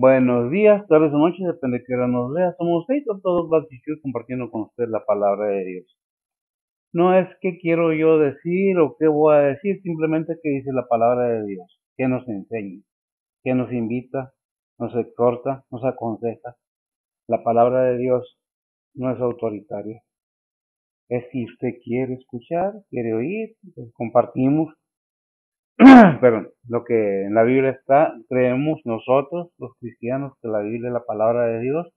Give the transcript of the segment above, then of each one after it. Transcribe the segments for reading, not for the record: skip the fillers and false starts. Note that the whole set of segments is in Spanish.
Buenos días, tardes o noches, depende de qué hora nos lea. Somos seis o todos batidos compartiendo con usted la palabra de Dios. No es qué quiero yo decir o qué voy a decir, simplemente que dice la palabra de Dios, que nos enseña, que nos invita, nos exhorta, nos aconseja. La palabra de Dios no es autoritaria. Es si usted quiere escuchar, quiere oír, pues compartimos. Pero lo que en la Biblia está, creemos nosotros, los cristianos, que la Biblia es la palabra de Dios.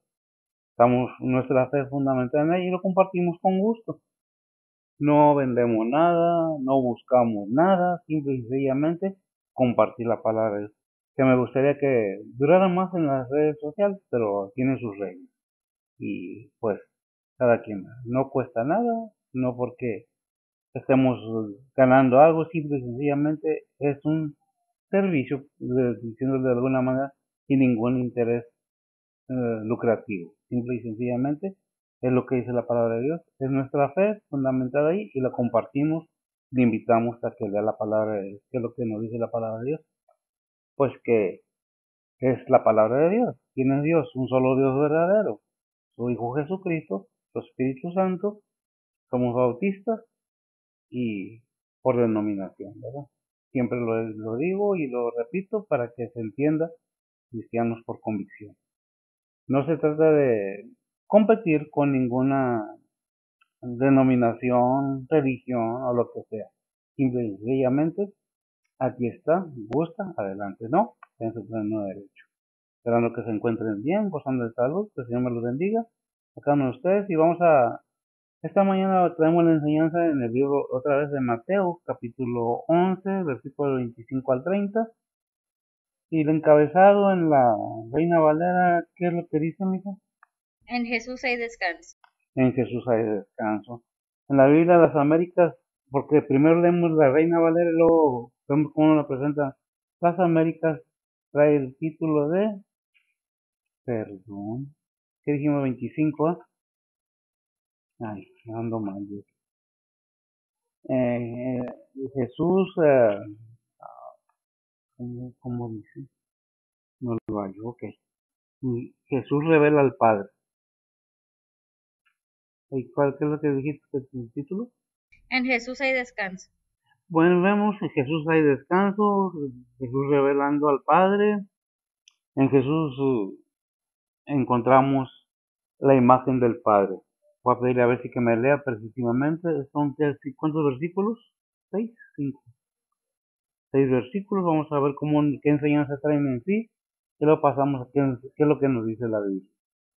Estamos nuestra fe fundamental en ella y lo compartimos con gusto. No vendemos nada, no buscamos nada, simple y sencillamente compartir la palabra de Dios. Que me gustaría que durara más en las redes sociales, pero tiene sus reglas. Y pues cada quien, no cuesta nada, no porque estemos ganando algo, simple y sencillamente es un servicio, diciéndolo de alguna manera, sin ningún interés lucrativo. Simple y sencillamente es lo que dice la palabra de Dios. Es nuestra fe fundamentada ahí y la compartimos. Le invitamos a que lea la palabra de Dios. ¿Qué es lo que nos dice la palabra de Dios? Pues que es la palabra de Dios. ¿Quién es Dios? Un solo Dios verdadero. Su Hijo Jesucristo, su Espíritu Santo. Somos bautistas y por denominación, ¿verdad? Siempre lo digo y lo repito para que se entienda, cristianos por convicción. No se trata de competir con ninguna denominación, religión o lo que sea. Simple y sencillamente, aquí está, gusta, adelante, no, en su pleno derecho. Esperando que se encuentren bien, gozando de salud, que el Señor me los bendiga, a cada uno de ustedes. Y esta mañana traemos la enseñanza en el libro otra vez de Mateo, capítulo 11, versículo 25 al 30. Y el encabezado en la Reina Valera, ¿qué es lo que dice, mijo? En Jesús hay descanso. En Jesús hay descanso. En la Biblia de las Américas, porque primero leemos la Reina Valera y luego vemos cómo nos presenta las Américas, trae el título de, perdón, ¿qué dijimos? 25, ¿eh? Ay, ando mal. Eh, Jesús, ¿cómo dice? No lo hallo, ok. Jesús revela al Padre. ¿Y qué es lo que dijiste el título? En Jesús hay descanso. Bueno, vemos en Jesús hay descanso, Jesús revelando al Padre. En Jesús encontramos la imagen del Padre. Voy a pedirle a ver si que me lea precisamente. Son ¿cuántos versículos? ¿Seis? Cinco. Seis versículos. Vamos a ver qué enseñanza traen en sí. Y luego pasamos a qué es lo que nos dice la Biblia.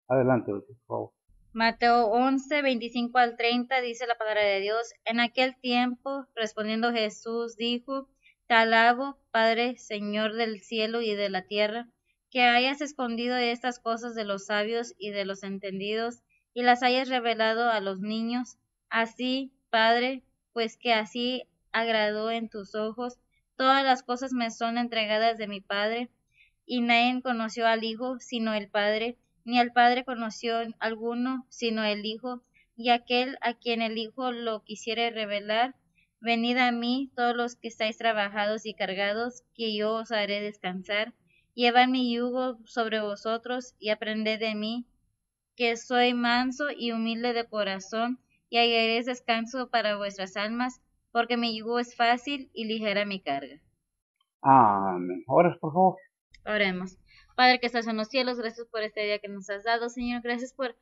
Adelante, por favor. Mateo 11, 25 al 30 dice la palabra de Dios. En aquel tiempo, respondiendo Jesús, dijo, Te alabo, Padre, Señor del cielo y de la tierra, que hayas escondido estas cosas de los sabios y de los entendidos, y las hayas revelado a los niños. Así, Padre, pues que así agradó en tus ojos. Todas las cosas me son entregadas de mi Padre, y nadie conoció al Hijo sino el Padre, ni al Padre conoció alguno sino el Hijo, y aquel a quien el Hijo lo quisiere revelar. Venid a mí todos los que estáis trabajados y cargados, que yo os haré descansar. Llevad mi yugo sobre vosotros y aprended de mí, que soy manso y humilde de corazón, y hallaréis descanso para vuestras almas, porque mi yugo es fácil y ligera mi carga. Amén. Ahora, por favor. Oremos. Padre que estás en los cielos, gracias por este día que nos has dado, Señor. Gracias por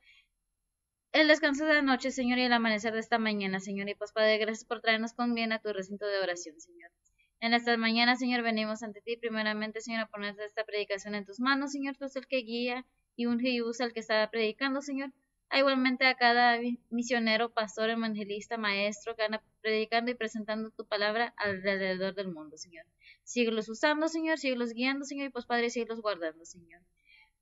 el descanso de la noche, Señor, y el amanecer de esta mañana, Señor. Y pues, Padre, gracias por traernos con bien a tu recinto de oración, Señor. En esta mañana, Señor, venimos ante ti, primeramente, Señor, a poner esta predicación en tus manos, Señor. Tú eres el que guía y unge y usa al que está predicando, Señor. Igualmente a cada misionero, pastor, evangelista, maestro que anda predicando y presentando tu palabra alrededor del mundo, Señor. Síguelos usando, Señor, síguelos guiando, Señor, y pues, Padre, síguelos guardando, Señor.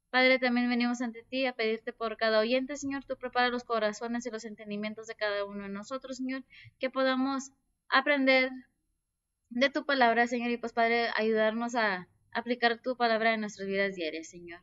Padre, también venimos ante ti a pedirte por cada oyente, Señor. Tú prepara los corazones y los entendimientos de cada uno de nosotros, Señor, que podamos aprender de tu palabra, Señor, y pues, Padre, ayudarnos a aplicar tu palabra en nuestras vidas diarias, Señor.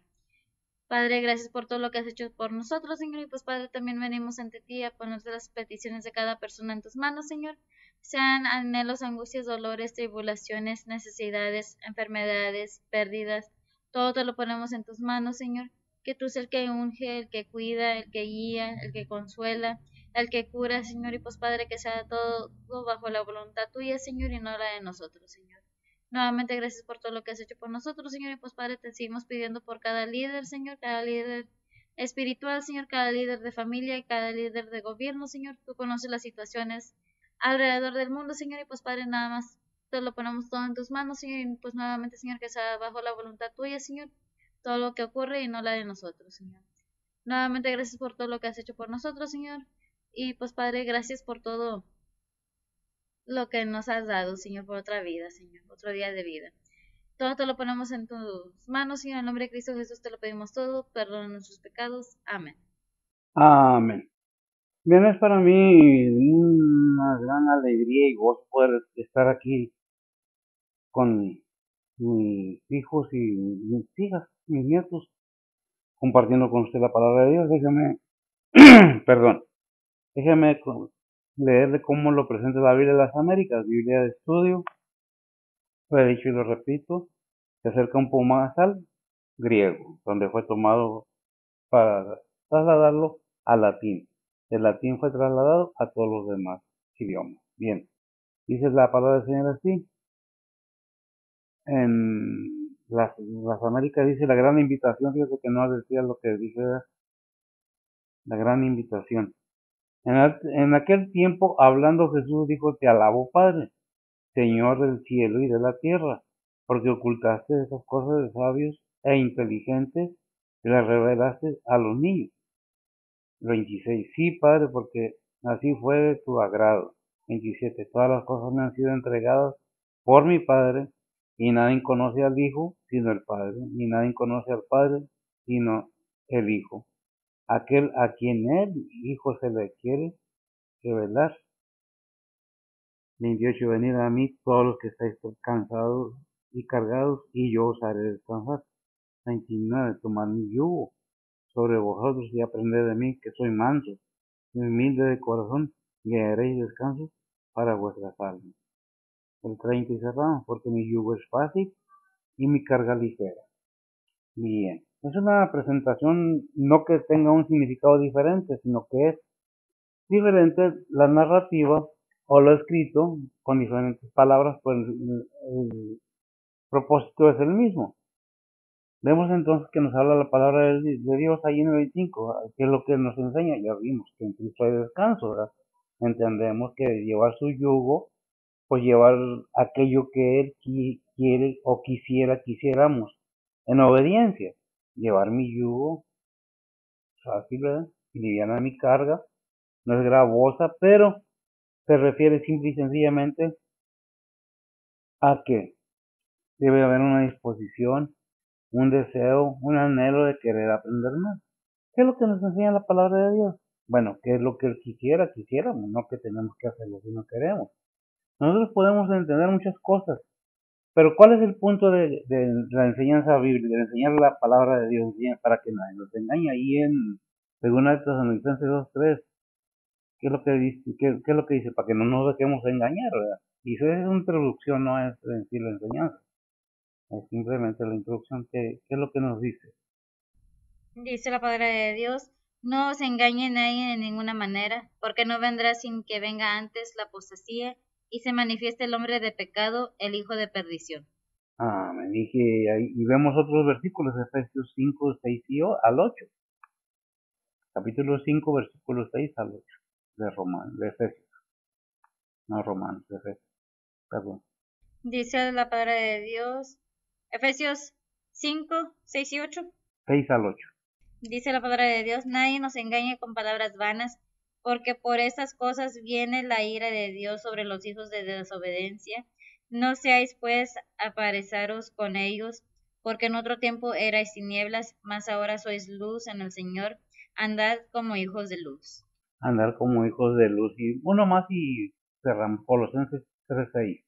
Padre, gracias por todo lo que has hecho por nosotros, Señor, y pues, Padre, también venimos ante ti a ponerte las peticiones de cada persona en tus manos, Señor. Sean anhelos, angustias, dolores, tribulaciones, necesidades, enfermedades, pérdidas, Todo te lo ponemos en tus manos, Señor, que tú seas el que unge, el que cuida, el que guía, el que consuela, el que cura, Señor, y pues Padre, que sea todo bajo la voluntad tuya, Señor, y no la de nosotros, Señor. Nuevamente, gracias por todo lo que has hecho por nosotros, Señor, y pues Padre, te seguimos pidiendo por cada líder, Señor, cada líder espiritual, Señor, cada líder de familia y cada líder de gobierno, Señor. Tú conoces las situaciones alrededor del mundo, Señor, y pues Padre, nada más te lo ponemos todo en tus manos, Señor, y pues nuevamente, Señor, que sea bajo la voluntad tuya, Señor, todo lo que ocurre y no la de nosotros, Señor. Nuevamente, gracias por todo lo que has hecho por nosotros, Señor, y pues Padre, gracias por todo lo que nos has dado, Señor, por otra vida, Señor, otro día de vida. Todo te lo ponemos en tus manos, Señor, en el nombre de Cristo Jesús te lo pedimos todo, perdona nuestros pecados, amén. Amén. Bien, es para mí una gran alegría y gozo poder estar aquí con mis hijos y mis hijas, mis nietos, compartiendo con usted la palabra de Dios. Déjeme, perdón, déjeme leerle cómo lo presenta la Biblia de las Américas, Biblia de estudio. Lo he dicho y lo repito, se acerca un poco más al griego, donde fue tomado para trasladarlo al latín. El latín fue trasladado a todos los demás idiomas. Bien, dice la palabra del Señor así. En las Américas dice la gran invitación, fíjate que no decía lo que dice la gran invitación. En aquel tiempo, hablando Jesús dijo, te alabo Padre, Señor del cielo y de la tierra, porque ocultaste esas cosas de sabios e inteligentes y las revelaste a los niños. 26. Sí, Padre, porque así fue de tu agrado. 27. Todas las cosas me han sido entregadas por mi Padre, y nadie conoce al Hijo sino el Padre, y nadie conoce al Padre sino el Hijo, aquel a quien el Hijo se le quiere revelar. 28. Venid a mí todos los que estáis cansados y cargados, y yo os haré descansar. 29. Tomad mi yugo sobre vosotros y aprended de mí, que soy manso y humilde de corazón, y haréis descanso para vuestras almas. El 30 y cerramos, porque mi yugo es fácil y mi carga ligera. Bien, es una presentación no que tenga un significado diferente, sino que es diferente la narrativa o lo escrito con diferentes palabras, pues el propósito es el mismo. Vemos entonces que nos habla la palabra de Dios ahí en el 25, que es lo que nos enseña. Ya vimos que en Cristo hay descanso, ¿verdad? Entendemos que llevar su yugo, pues llevar aquello que Él quiere o quisiéramos, en obediencia. Llevar mi yugo, fácil, ¿verdad? Y liviana mi carga, no es gravosa, pero se refiere simple y sencillamente a que debe haber una disposición, un deseo, un anhelo de querer aprender más. ¿Qué es lo que nos enseña la palabra de Dios? Bueno, ¿qué es lo que Él quisiéramos? No que tenemos que hacerlo si no queremos. Nosotros podemos entender muchas cosas, pero ¿cuál es el punto de la enseñanza bíblica, de enseñar la palabra de Dios para que nadie nos engañe? Ahí en según Tesalonicenses 2:3, ¿qué es lo que dice? ¿Qué es lo que dice? Para que no nos dejemos engañar, ¿verdad? Y eso es una introducción, no es en sí la enseñanza, es simplemente la introducción. ¿Qué es lo que nos dice? Dice la palabra de Dios, no os engañe nadie de ninguna manera, porque no vendrá sin que venga antes la apostasía y se manifieste el hombre de pecado, el hijo de perdición. Me dije ahí, y vemos otros versículos, Efesios 5, 6 al 8. Capítulo 5, versículos 6 al 8 de Efesios, no Romanos, de Efesios, perdón. Dice la palabra de Dios, Efesios 5, 6 y 8. 6 al 8. Dice la palabra de Dios, nadie nos engañe con palabras vanas, porque por estas cosas viene la ira de Dios sobre los hijos de desobediencia. No seáis pues aparezaros con ellos, porque en otro tiempo erais tinieblas, mas ahora sois luz en el Señor. Andad como hijos de luz. Andar como hijos de luz. Y uno más y cerramos. Colosenses 3:6.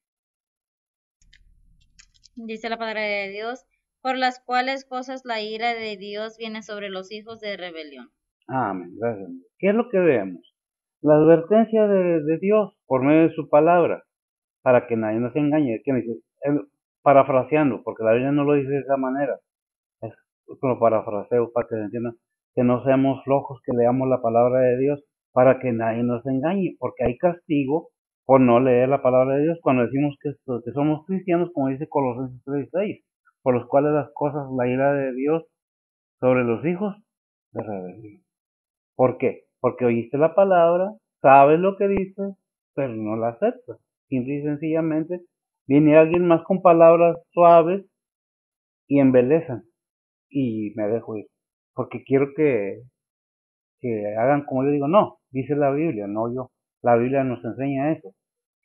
Dice la palabra de Dios, por las cuales cosas la ira de Dios viene sobre los hijos de rebelión. Amén. Gracias. ¿Qué es lo que vemos? La advertencia de Dios por medio de su palabra, para que nadie nos engañe. ¿Qué dice? Parafraseando, porque la Biblia no lo dice de esa manera. como parafraseo para que se entienda, que no seamos flojos, que leamos la palabra de Dios para que nadie nos engañe, porque hay castigo por no leer la palabra de Dios cuando decimos que somos cristianos, como dice Colosenses 3:6, por los cuales las cosas, la ira de Dios sobre los hijos de rebelión. ¿Por qué? Porque oíste la palabra, sabes lo que dice, pero no la aceptas. Simple y sencillamente viene alguien más con palabras suaves y embelezan y me dejo ir. Porque quiero que hagan como yo digo. No, dice la Biblia, no yo. La Biblia nos enseña eso.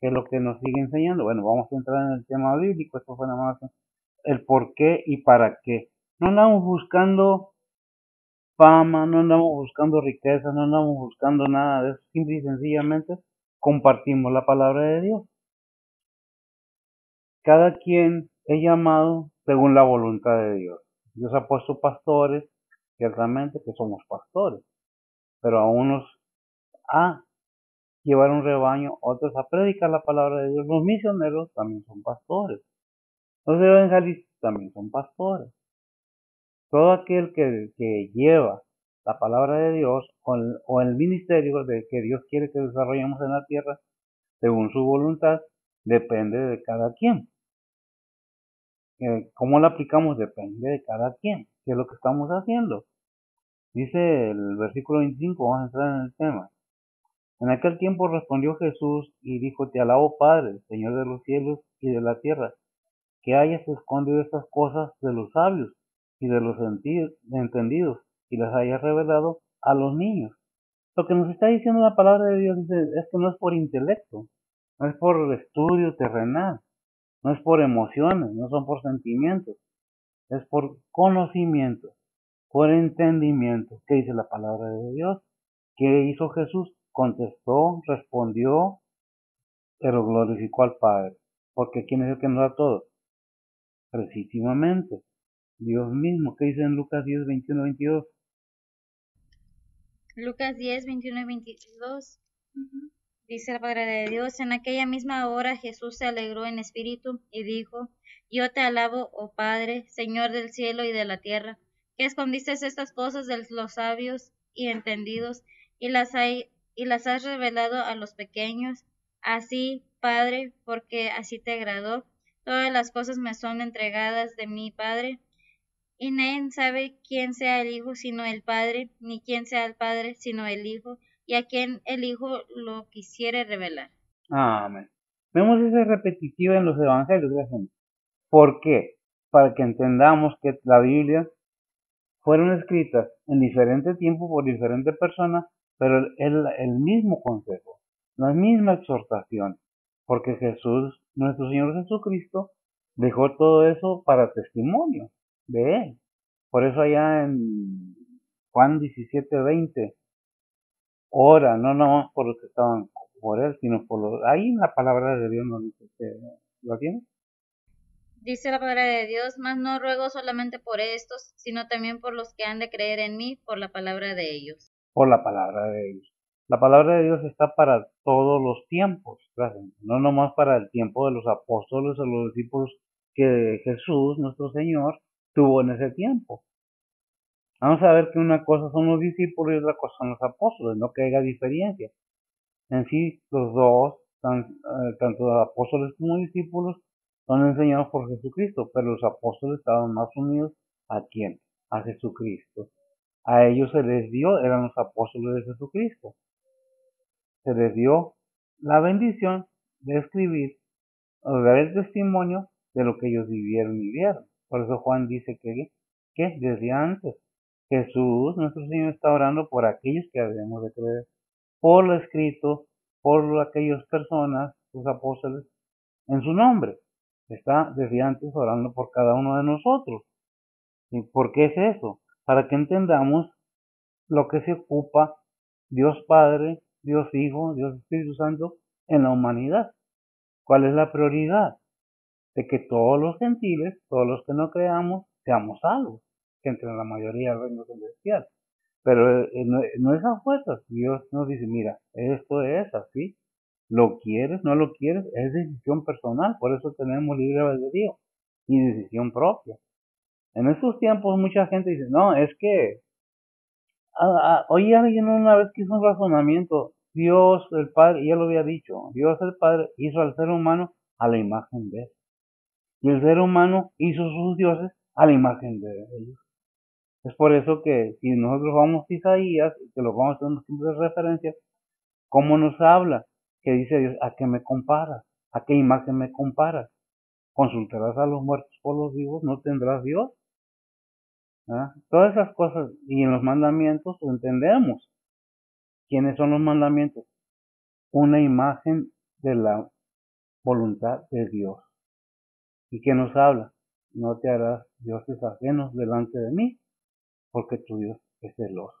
¿Qué es lo que nos sigue enseñando? Bueno, vamos a entrar en el tema bíblico. Esto fue nada más el por qué y para qué. No andamos buscando fama, no andamos buscando riqueza, no andamos buscando nada de eso. Simple y sencillamente compartimos la palabra de Dios. Cada quien es llamado según la voluntad de Dios. Dios ha puesto pastores, ciertamente que somos pastores, pero a unos a llevar un rebaño, otros a predicar la palabra de Dios. Los misioneros también son pastores. Los evangelistas también son pastores. Todo aquel que lleva la palabra de Dios o el ministerio de que Dios quiere que desarrollemos en la tierra según su voluntad, depende de cada quien. ¿Cómo la aplicamos? Depende de cada quien. ¿Qué es lo que estamos haciendo? Dice el versículo 25, vamos a entrar en el tema. En aquel tiempo respondió Jesús y dijo: Te alabo, Padre, Señor de los cielos y de la tierra, que hayas escondido estas cosas de los sabios y de los entendidos y las hayas revelado a los niños. Lo que nos está diciendo la palabra de Dios es que no es por intelecto, no es por estudio terrenal, no es por emociones, no son por sentimientos, es por conocimiento, por entendimiento. ¿Qué dice la palabra de Dios? ¿Qué hizo Jesús? Contestó, respondió, pero glorificó al Padre. Porque ¿quién es el que nos da todo? Precisamente Dios mismo. ¿Qué dice en Lucas 10, 21, 22? Lucas 10, 21 y 22. Dice la palabra de Dios: En aquella misma hora Jesús se alegró en espíritu y dijo: Yo te alabo, oh Padre, Señor del cielo y de la tierra, que escondiste estas cosas de los sabios y entendidos y las has revelado a los pequeños. Así, Padre, porque así te agradó, todas las cosas me son entregadas de mi Padre, y nadie sabe quién sea el Hijo sino el Padre, ni quién sea el Padre sino el Hijo, y a quien el Hijo lo quisiere revelar. Amén. Vemos esa repetitiva en los evangelios, gracias. ¿Por qué? Para que entendamos que la Biblia fueron escritas en diferente tiempo por diferentes personas, pero el mismo consejo, la misma exhortación, porque Jesús, nuestro Señor Jesucristo, dejó todo eso para testimonio de Él. Por eso allá en Juan 17:20, ora, no nomás por los que estaban por Él, sino por los... Ahí en la palabra de Dios nos dice que... ¿Lo tiene? Dice la palabra de Dios: Mas no ruego solamente por estos, sino también por los que han de creer en mí por la palabra de ellos. Por la palabra de Dios. La palabra de Dios está para todos los tiempos, no nomás para el tiempo de los apóstoles o los discípulos que Jesús, nuestro Señor, tuvo en ese tiempo. Vamos a ver que una cosa son los discípulos y otra cosa son los apóstoles, no que haya diferencia. En sí, los dos, tanto apóstoles como discípulos, son enseñados por Jesucristo, pero los apóstoles estaban más unidos ¿a quién? A Jesucristo. A ellos se les dio, eran los apóstoles de Jesucristo, se les dio la bendición de escribir o de dar el testimonio de lo que ellos vivieron y vieron. Por eso Juan dice que desde antes Jesús, nuestro Señor, está orando por aquellos que debemos de creer, por lo escrito, por aquellas personas, los apóstoles, en su nombre. Está desde antes orando por cada uno de nosotros. ¿Y por qué es eso? Para que entendamos lo que se ocupa Dios Padre, Dios Hijo, Dios Espíritu Santo en la humanidad. ¿Cuál es la prioridad? De que todos los gentiles, todos los que no creamos, seamos salvos, que entre la mayoría del reino celestial. Pero no es a fuerzas. Dios nos dice: mira, esto es así. ¿Lo quieres? ¿No lo quieres? Es decisión personal. Por eso tenemos libre albedrío y decisión propia. En estos tiempos mucha gente dice, no, es que, oí a alguien una vez que hizo un razonamiento, Dios el Padre, ya lo había dicho, Dios el Padre hizo al ser humano a la imagen de él. Y el ser humano hizo sus dioses a la imagen de ellos. Es por eso que si nosotros vamos a Isaías, que lo vamos a hacer siempre referencia, ¿cómo nos habla? Que dice Dios, ¿a qué me comparas? ¿A qué imagen me comparas? ¿Consultarás a los muertos por los vivos? ¿No tendrás Dios? ¿Ah? Todas esas cosas. Y en los mandamientos entendemos quiénes son los mandamientos. Una imagen de la voluntad de Dios. ¿Y qué nos habla? No te harás dioses ajenos delante de mí, porque tu Dios es celoso.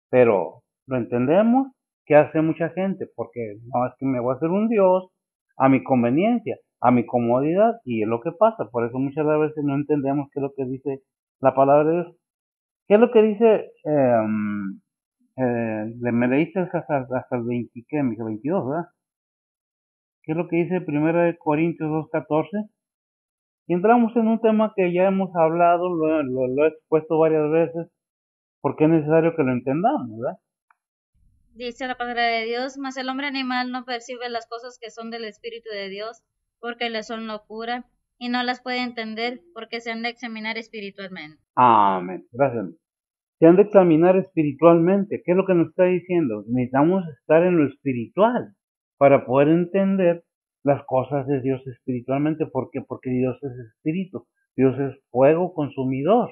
Pero lo entendemos. ¿Qué hace mucha gente? Porque no, es que me voy a hacer un Dios a mi conveniencia, a mi comodidad, y es lo que pasa. Por eso muchas veces no entendemos qué es lo que dice la palabra de Dios. ¿Qué es lo que dice? Me leíste hasta el 20, ¿qué? 22, ¿verdad? ¿Qué es lo que dice 1 Corintios 2:14? Y entramos en un tema que ya hemos hablado, lo he expuesto varias veces, porque es necesario que lo entendamos, ¿verdad? Dice la palabra de Dios, mas el hombre animal no percibe las cosas que son del Espíritu de Dios, porque le son locura, y no las puede entender, porque se han de examinar espiritualmente. Amén. Gracias. Se han de examinar espiritualmente. ¿Qué es lo que nos está diciendo? Necesitamos estar en lo espiritual para poder entender las cosas de Dios espiritualmente. ¿Por qué? Porque Dios es espíritu. Dios es fuego consumidor.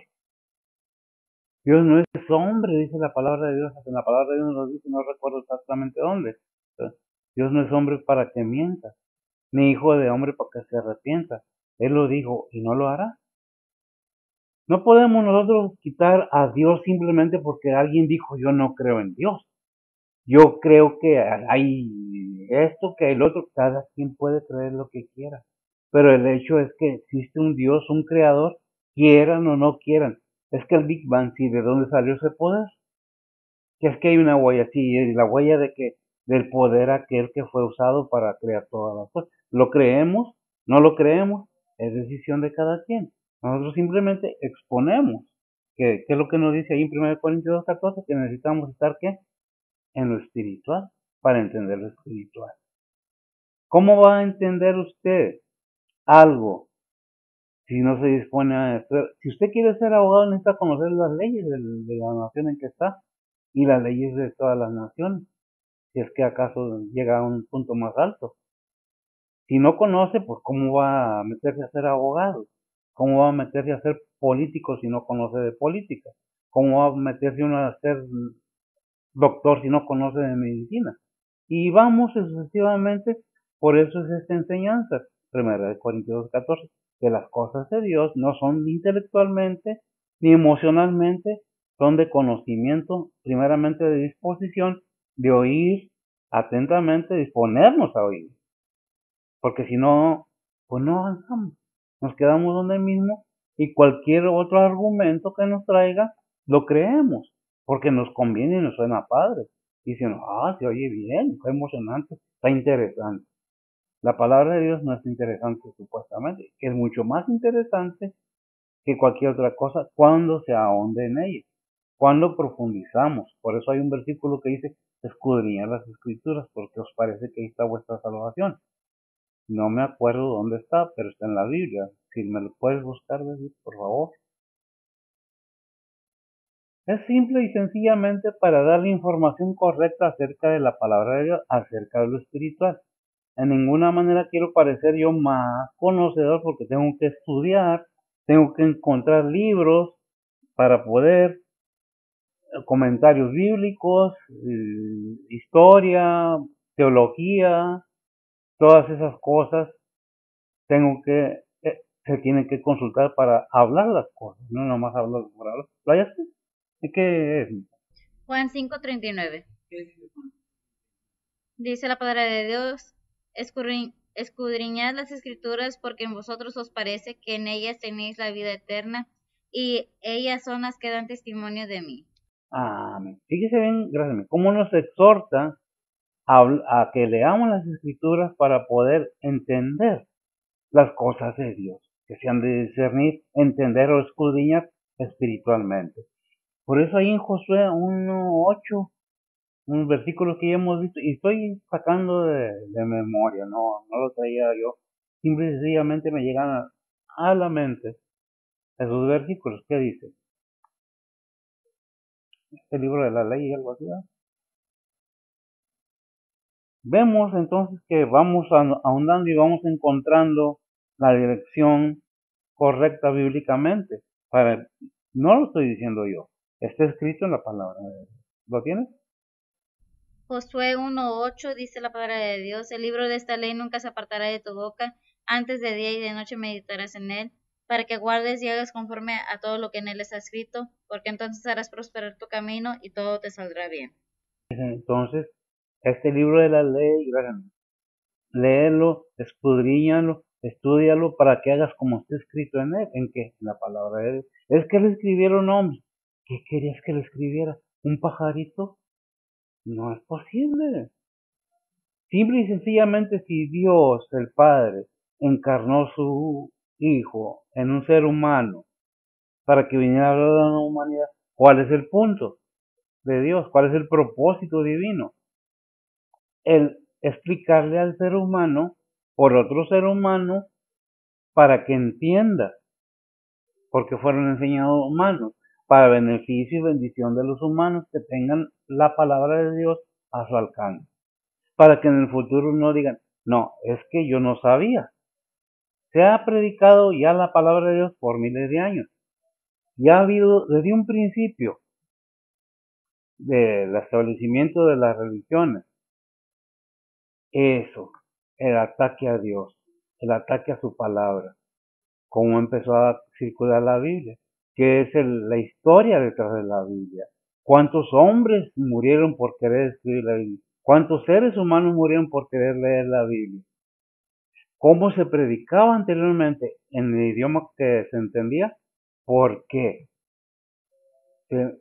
Dios no es hombre, dice la palabra de Dios. En la palabra de Dios nos lo dice, no recuerdo exactamente dónde. Dios no es hombre para que mienta, ni hijo de hombre para que se arrepienta. Él lo dijo y no lo hará. No podemos nosotros quitar a Dios simplemente porque alguien dijo yo no creo en Dios. Yo creo que hay esto, que hay lo otro, cada quien puede creer lo que quiera. Pero el hecho es que existe un Dios, un creador, quieran o no quieran. Es que el Big Bang, ¿sí? ¿De dónde salió ese poder? Que es que hay una huella, sí, la huella de que del poder aquel que fue usado para crear todas las cosas. ¿Lo creemos? ¿No lo creemos? Es decisión de cada quien. Nosotros simplemente exponemos que es lo que nos dice ahí en 1 Corintios 2:14, que necesitamos estar ¿qué? En lo espiritual para entender lo espiritual. ¿Cómo va a entender usted algo si no se dispone a hacer? Si usted quiere ser abogado, necesita conocer las leyes de la nación en que está y las leyes de todas las naciones, si es que acaso llega a un punto más alto. Si no conoce, pues ¿cómo va a meterse a ser abogado? ¿Cómo va a meterse a ser político si no conoce de política? ¿Cómo va a meterse uno a ser doctor si no conoce de medicina? Y vamos sucesivamente, por eso es esta enseñanza, 1 Corintios 2:14, que las cosas de Dios no son intelectualmente ni emocionalmente, son de conocimiento, primeramente de disposición, de oír atentamente, disponernos a oír, porque si no, pues no avanzamos, nos quedamos donde mismo y cualquier otro argumento que nos traiga, lo creemos, porque nos conviene y nos suena padre. Dicen, se oye bien, está emocionante, está interesante. La palabra de Dios no es interesante supuestamente, que es mucho más interesante que cualquier otra cosa cuando se ahonde en ella, cuando profundizamos. Por eso hay un versículo que dice, escudriñad las escrituras, porque os parece que ahí está vuestra salvación. No me acuerdo dónde está, pero está en la Biblia. Si me lo puedes buscar, David, por favor. Es simple y sencillamente para dar la información correcta acerca de la palabra de Dios, acerca de lo espiritual. En ninguna manera quiero parecer yo más conocedor porque tengo que estudiar, tengo que encontrar libros para poder, comentarios bíblicos, historia, teología, todas esas cosas tengo que, se tienen que consultar para hablar las cosas, no nomás hablar por hablar. ¿Vaya? ¿Qué es? Juan 5:39. Dice la palabra de Dios, escudriñad las escrituras porque en vosotros os parece que en ellas tenéis la vida eterna y ellas son las que dan testimonio de mí. Amén. Fíjese bien, gracias, cómo nos exhorta a que leamos las escrituras para poder entender las cosas de Dios. que se han de discernir, entender o escudriñar espiritualmente. Por eso ahí en Josué 1:8, un versículo que ya hemos visto, y estoy sacando de memoria, no lo traía yo, simple y sencillamente me llegan a la mente esos versículos. ¿Qué dice? Este libro de la ley y algo así, ¿verdad? Vemos entonces que vamos ahondando y vamos encontrando la dirección correcta bíblicamente. No lo estoy diciendo yo, está escrito en la palabra de Dios. ¿Lo tienes? Josué 1:8 dice la palabra de Dios: el libro de esta ley nunca se apartará de tu boca, antes de día y de noche meditarás en él, para que guardes y hagas conforme a todo lo que en él está escrito, porque entonces harás prosperar tu camino y todo te saldrá bien. Entonces, este libro de la ley, léelo, escudriñalo, estúdialo para que hagas como está escrito en él. ¿En qué? En la palabra de Dios. Es que le escribieron hombres. ¿Qué querías que le escribiera? ¿Un pajarito? No es posible. Simple y sencillamente, si Dios, el Padre, encarnó su Hijo en un ser humano para que viniera a hablar a la humanidad, ¿cuál es el punto de Dios? ¿Cuál es el propósito divino? El explicarle al ser humano por otro ser humano para que entienda, porque fueron enseñados humanos, para beneficio y bendición de los humanos que tengan la palabra de Dios a su alcance, para que en el futuro no digan, no, es que yo no sabía. Se ha predicado ya la palabra de Dios por miles de años. Ya ha habido desde un principio del establecimiento de las religiones eso, el ataque a Dios, el ataque a su palabra, cómo empezó a circular la Biblia, qué es la historia detrás de la Biblia, cuántos hombres murieron por querer escribir la Biblia, cuántos seres humanos murieron por querer leer la Biblia, cómo se predicaba anteriormente en el idioma que se entendía, por qué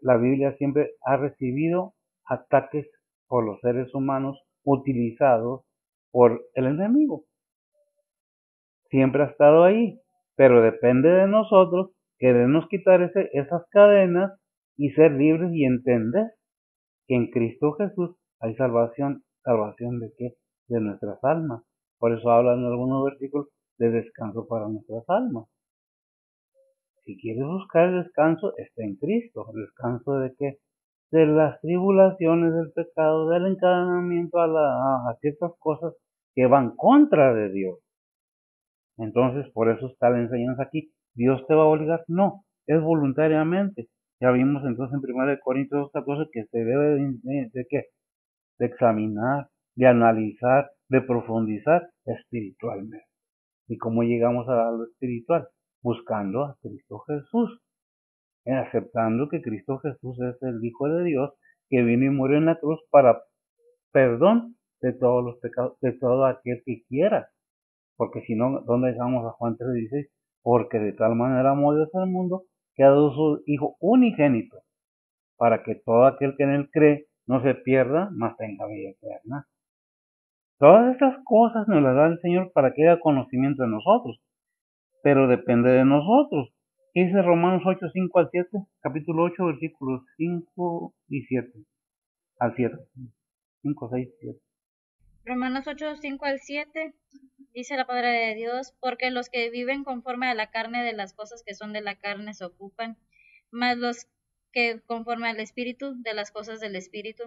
la Biblia siempre ha recibido ataques por los seres humanos utilizados por el enemigo. Siempre ha estado ahí, pero depende de nosotros querernos quitar esas cadenas y ser libres y entender que en Cristo Jesús hay salvación. ¿Salvación de qué? De nuestras almas. Por eso hablan en algunos versículos de descanso para nuestras almas. Si quieres buscar el descanso, está en Cristo. ¿El descanso de qué? De las tribulaciones del pecado, del encadenamiento a ciertas cosas que van contra de Dios. Entonces, por eso está la enseñanza aquí. ¿Dios te va a obligar? No, es voluntariamente. Ya vimos entonces en 1 Corintios 2:14 que se debe de ¿qué? De examinar, de analizar, de profundizar espiritualmente. ¿Y cómo llegamos a lo espiritual? Buscando a Cristo Jesús, aceptando que Cristo Jesús es el Hijo de Dios que vino y murió en la cruz para perdón de todos los pecados, de todo aquel que quiera. Porque si no, ¿dónde dejamos a Juan 3:16? Porque de tal manera amó Dios al mundo que ha dado su Hijo unigénito, para que todo aquel que en él cree no se pierda, mas tenga vida eterna. Todas estas cosas nos las da el Señor para que haya conocimiento de nosotros, pero depende de nosotros. ¿Qué dice Romanos 8:5-7? Capítulo 8, versículos 5 y 7. Al 7. 5, 6, 7. Romanos 8:5-7 dice la palabra de Dios: porque los que viven conforme a la carne de las cosas que son de la carne se ocupan, mas los que conforme al Espíritu de las cosas del Espíritu.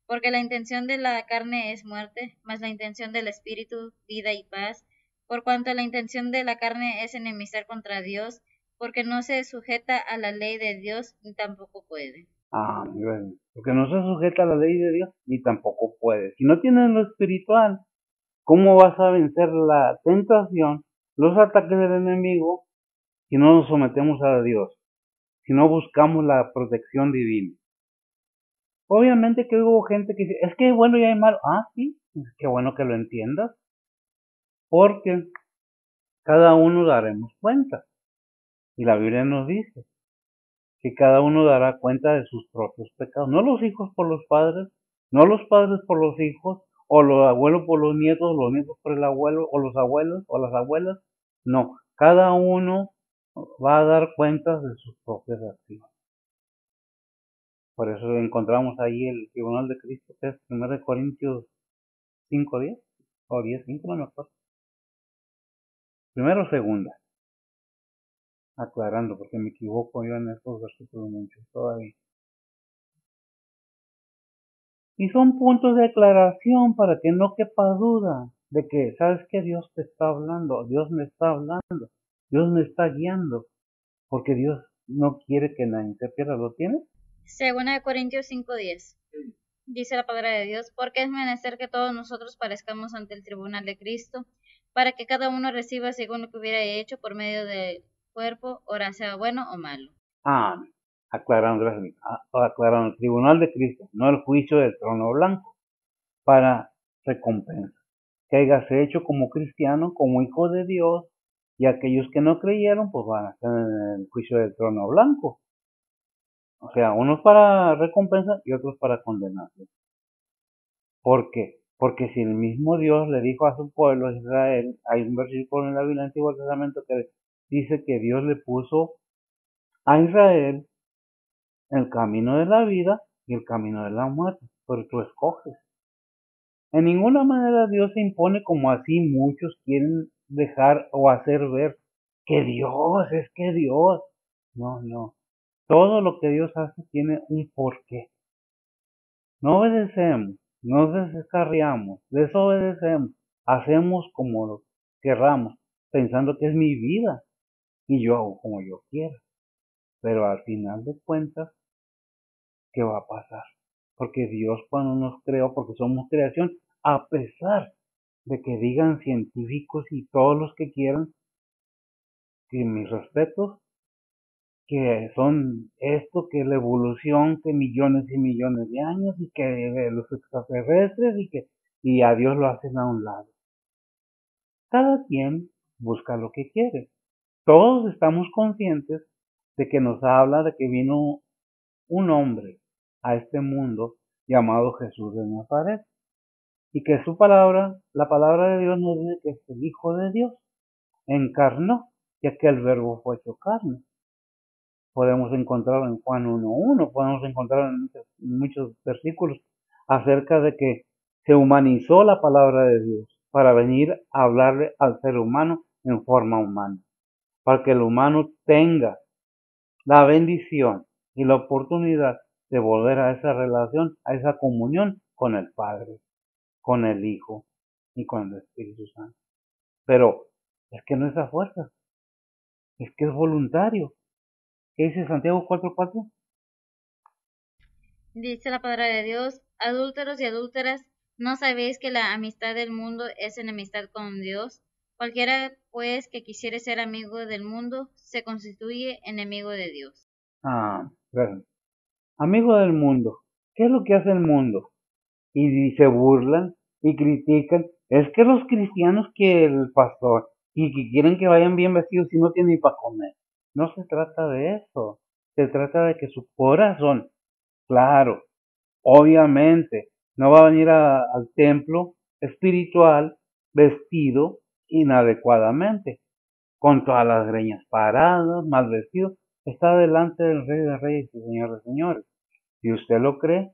Porque la intención de la carne es muerte, mas la intención del Espíritu vida y paz. Por cuanto la intención de la carne es enemistar contra Dios, porque no se sujeta a la ley de Dios ni tampoco puede. Bueno, porque no se sujeta a la ley de Dios ni tampoco puede. Si no tienes lo espiritual, ¿cómo vas a vencer la tentación, los ataques del enemigo, si no nos sometemos a Dios, si no buscamos la protección divina? Obviamente que hubo gente que dice, es que hay bueno y hay malo. Ah, sí, qué bueno que lo entiendas, porque cada uno daremos cuenta. Y la Biblia nos dice que cada uno dará cuenta de sus propios pecados. No los hijos por los padres, no los padres por los hijos, o los abuelos por los nietos por el abuelo, o los abuelos o las abuelas. No, cada uno va a dar cuentas de sus propias acciones. Por eso encontramos ahí el tribunal de Cristo, que es 1 Corintios 5:10 o 10:5, no me acuerdo. Primero o segunda, aclarando, porque me equivoco yo en estos versículos mucho todavía. Y son puntos de aclaración para que no quepa duda de que, ¿sabes qué? Dios te está hablando, Dios me está hablando, Dios me está guiando, porque Dios no quiere que nadie se pierda. ¿Lo tienes? Segunda de Corintios 5:10. Dice la palabra de Dios, porque es menester que todos nosotros parezcamos ante el tribunal de Cristo, para que cada uno reciba según lo que hubiera hecho por medio del cuerpo, ora sea bueno o malo. Aclarando, gracias. Aclarando, el tribunal de Cristo, no el juicio del trono blanco, para recompensa. Que hayas hecho como cristiano, como hijo de Dios, y aquellos que no creyeron, pues van a estar en el juicio del trono blanco. O sea, unos para recompensa y otros para condenación. ¿Por qué? Porque si el mismo Dios le dijo a su pueblo Israel, hay un versículo en la Biblia Antiguo Testamento que dice que Dios le puso a Israel el camino de la vida y el camino de la muerte, pero tú escoges. En ninguna manera Dios se impone como así muchos quieren dejar o hacer ver que Dios es que Dios. No, no. Todo lo que Dios hace tiene un porqué. No obedecemos, nos descarriamos, desobedecemos, hacemos como lo querramos, pensando que es mi vida y yo hago como yo quiera. Pero al final de cuentas, ¿qué va a pasar? Porque Dios cuando nos creó, porque somos creación, a pesar de que digan científicos y todos los que quieran, que mis respetos, que son esto, que la evolución, que millones y millones de años, y que los extraterrestres, y a Dios lo hacen a un lado. Cada quien busca lo que quiere. Todos estamos conscientes de que nos habla de que vino un hombre a este mundo llamado Jesús de Nazaret, y que su palabra, la palabra de Dios nos dice que es el Hijo de Dios, encarnó, ya que el verbo fue hecho carne. Podemos encontrarlo en Juan 1:1, podemos encontrarlo en muchos versículos acerca de que se humanizó la palabra de Dios para venir a hablarle al ser humano en forma humana, para que el humano tenga la bendición y la oportunidad de volver a esa relación, a esa comunión con el Padre, con el Hijo y con el Espíritu Santo. Pero es que no es a fuerza, es que es voluntario. ¿Qué dice Santiago 4:4? Dice la palabra de Dios, adúlteros y adúlteras, ¿no sabéis que la amistad del mundo es enemistad con Dios? Cualquiera, pues, que quisiere ser amigo del mundo, se constituye enemigo de Dios. Gracias. Amigo del mundo, ¿qué es lo que hace el mundo? Y se burlan y critican. Es que los cristianos que el pastor y que quieren que vayan bien vestidos y no tienen ni para comer. No se trata de eso. Se trata de que su corazón, claro, obviamente, no va a venir al templo espiritual vestido inadecuadamente, con todas las greñas paradas, mal vestido. Está delante del Rey de Reyes y Señor de Señores. Si usted lo cree,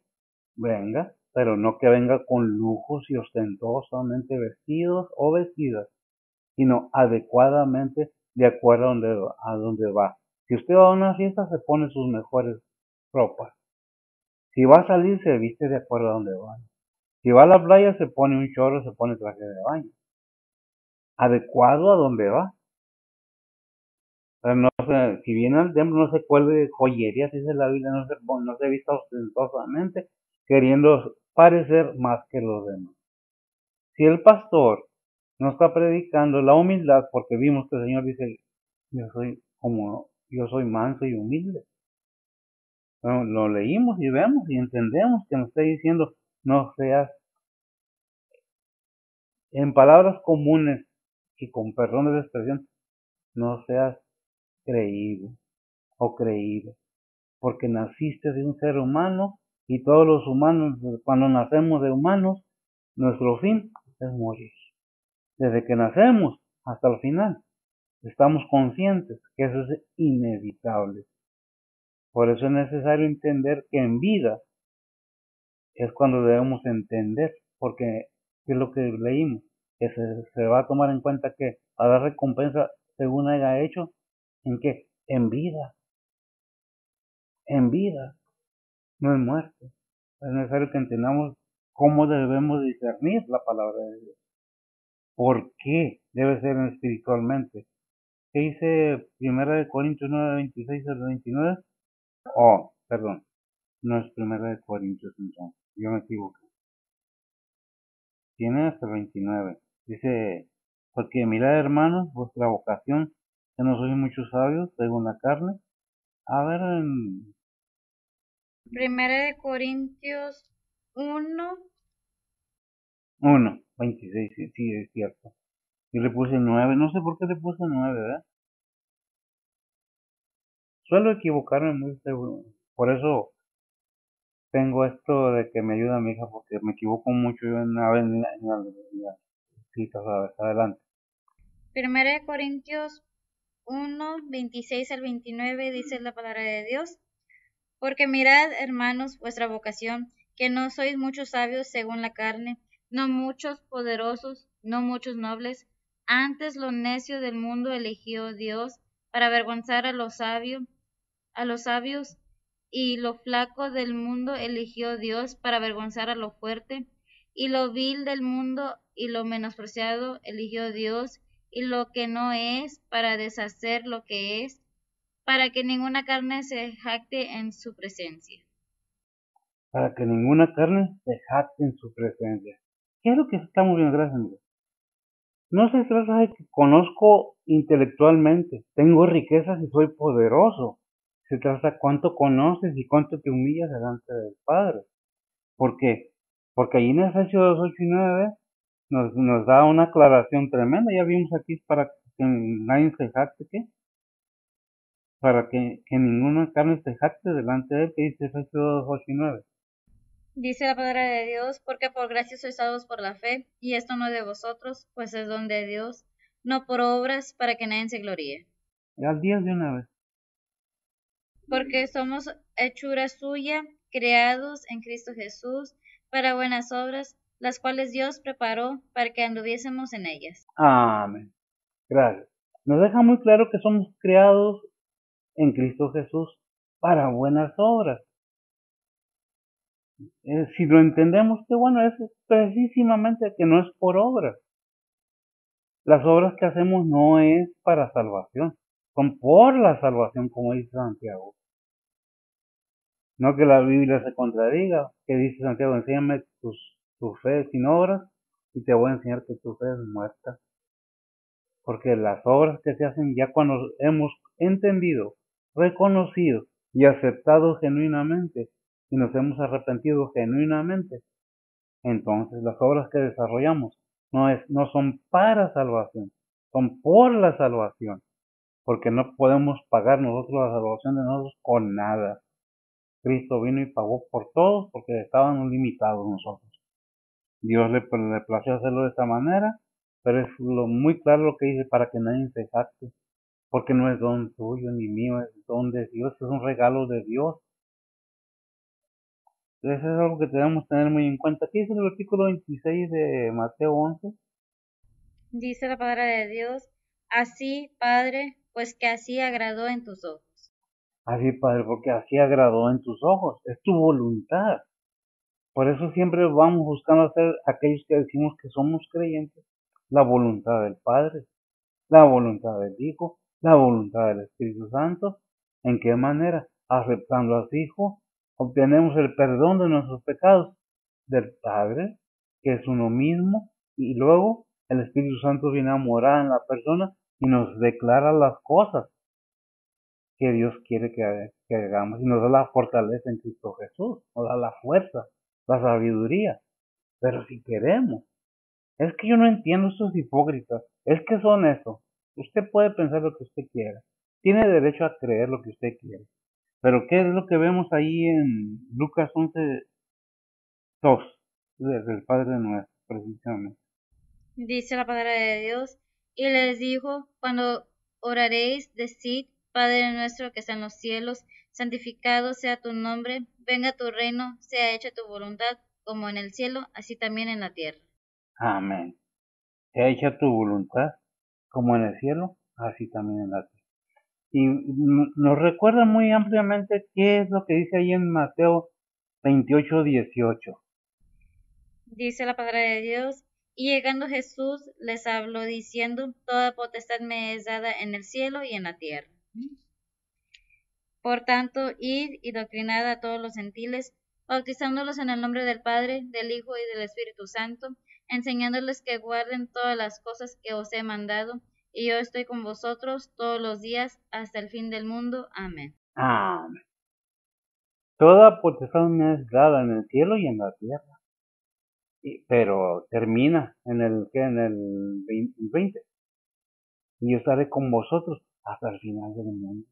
venga, pero no que venga con lujos y ostentosamente vestidos o vestidas, sino adecuadamente de acuerdo a donde va. Si usted va a una fiesta, se pone sus mejores ropas. Si va a salir, se viste de acuerdo a donde va. Si va a la playa, se pone un chorro, se pone traje de baño. Adecuado a donde va. Pero no si viene al templo, no se cuelgue joyerías, dice la Biblia, no se vista ostentosamente, queriendo parecer más que los demás. Si el pastor no está predicando la humildad, porque vimos que el Señor dice, yo soy manso y humilde. Bueno, lo leímos y vemos y entendemos que nos está diciendo, no seas, en palabras comunes y con perdón de expresión, no seas creído o creído, porque naciste de un ser humano y todos los humanos, cuando nacemos de humanos, nuestro fin es morir. Desde que nacemos hasta el final. Estamos conscientes que eso es inevitable. Por eso es necesario entender que en vida es cuando debemos entender, porque ¿qué es lo que leímos? Que se va a tomar en cuenta que a dar recompensa según haya hecho, ¿en qué? En vida, no en muerte. Es necesario que entendamos cómo debemos discernir la palabra de Dios. ¿Por qué debe ser espiritualmente? ¿Qué dice 1 Corintios 9, 26 al 29? Oh, perdón, no es 1 Corintios entonces, yo me equivoqué. Tiene hasta el 29. Dice, porque mirad hermanos, vuestra vocación, que no sois muchos sabios según la carne. A ver, Primera de Corintios 1. 26, sí, sí, es cierto. Yo le puse 9, no sé por qué le puse 9, ¿verdad? Suelo equivocarme muy seguro. Por eso tengo esto de que me ayuda mi hija, porque me equivoco mucho yo una vez en la cita, ¿sabes? Adelante. Primera de Corintios 1, 26 al 29 dice la palabra de Dios. Porque mirad, hermanos, vuestra vocación, que no sois muchos sabios según la carne, no muchos poderosos, no muchos nobles, antes lo necio del mundo eligió Dios para avergonzar a los sabios, y lo flaco del mundo eligió Dios para avergonzar a lo fuerte, y lo vil del mundo y lo menospreciado eligió Dios, y lo que no es para deshacer lo que es, para que ninguna carne se jacte en su presencia. Para que ninguna carne se jacte en su presencia. ¿Qué es lo que estamos viendo? Gracias, amigo. No se trata de que conozco intelectualmente, tengo riquezas y soy poderoso. Se trata de cuánto conoces y cuánto te humillas delante del Padre. ¿Por qué? Porque ahí en Efesios 8 y 9 nos da una aclaración tremenda. Ya vimos aquí para que nadie se jacte, ¿qué? Para que ninguna carne se jacte delante de él, que dice Efesios 8 y 9. Dice la palabra de Dios, porque por gracia sois salvos por la fe, y esto no de vosotros, pues es don de Dios, no por obras, para que nadie se gloríe. Al 10 de una vez. Porque somos hechura suya, creados en Cristo Jesús, para buenas obras, las cuales Dios preparó para que anduviésemos en ellas. Amén. Gracias. Nos deja muy claro que somos creados en Cristo Jesús para buenas obras. Si lo entendemos, que bueno, es precisamente que no es por obras. Las obras que hacemos no es para salvación, son por la salvación, como dice Santiago. No que la Biblia se contradiga, que dice Santiago, enséñame tu fe sin obras y te voy a enseñar que tu fe es muerta. Porque las obras que se hacen ya cuando hemos entendido, reconocido y aceptado genuinamente y nos hemos arrepentido genuinamente, entonces las obras que desarrollamos no son para salvación, son por la salvación, porque no podemos pagar nosotros la salvación de nosotros con nada. Cristo vino y pagó por todos porque estábamos limitados nosotros. Dios le plació hacerlo de esta manera, pero es muy claro lo que dice para que nadie se jacte, porque no es don tuyo ni mío, es don de Dios, es un regalo de Dios. Entonces es algo que debemos tener muy en cuenta. Aquí dice el versículo 26 de Mateo 11. Dice la palabra de Dios, así, Padre, pues que así agradó en tus ojos. Así, Padre, porque así agradó en tus ojos, es tu voluntad. Por eso siempre vamos buscando hacer aquellos que decimos que somos creyentes, la voluntad del Padre, la voluntad del Hijo, la voluntad del Espíritu Santo. ¿En qué manera? Aceptando a su Hijo, obtenemos el perdón de nuestros pecados del Padre, que es uno mismo, y luego el Espíritu Santo viene a morar en la persona y nos declara las cosas que Dios quiere que hagamos y nos da la fortaleza en Cristo Jesús, nos da la fuerza, la sabiduría. Pero si queremos, es que yo no entiendo estos hipócritas, es que son eso. Usted puede pensar lo que usted quiera, tiene derecho a creer lo que usted quiere. Pero ¿qué es lo que vemos ahí en Lucas 11:2 del Padre Nuestro, precisamente? Dice la palabra de Dios, y les dijo, cuando oraréis, decid, Padre nuestro que está en los cielos, santificado sea tu nombre, venga tu reino, sea hecha tu voluntad, como en el cielo, así también en la tierra. Amén. Sea hecha tu voluntad, como en el cielo, así también en la tierra. Y nos recuerda muy ampliamente qué es lo que dice ahí en Mateo 28:18. Dice la palabra de Dios, y llegando Jesús les habló diciendo, toda potestad me es dada en el cielo y en la tierra. Por tanto, id y doctrinad a todos los gentiles, bautizándolos en el nombre del Padre, del Hijo y del Espíritu Santo, enseñándoles que guarden todas las cosas que os he mandado, y yo estoy con vosotros todos los días hasta el fin del mundo. Amén. Amén. Toda potestad me es dada en el cielo y en la tierra. Pero termina en el 20. Y yo estaré con vosotros hasta el final del mundo.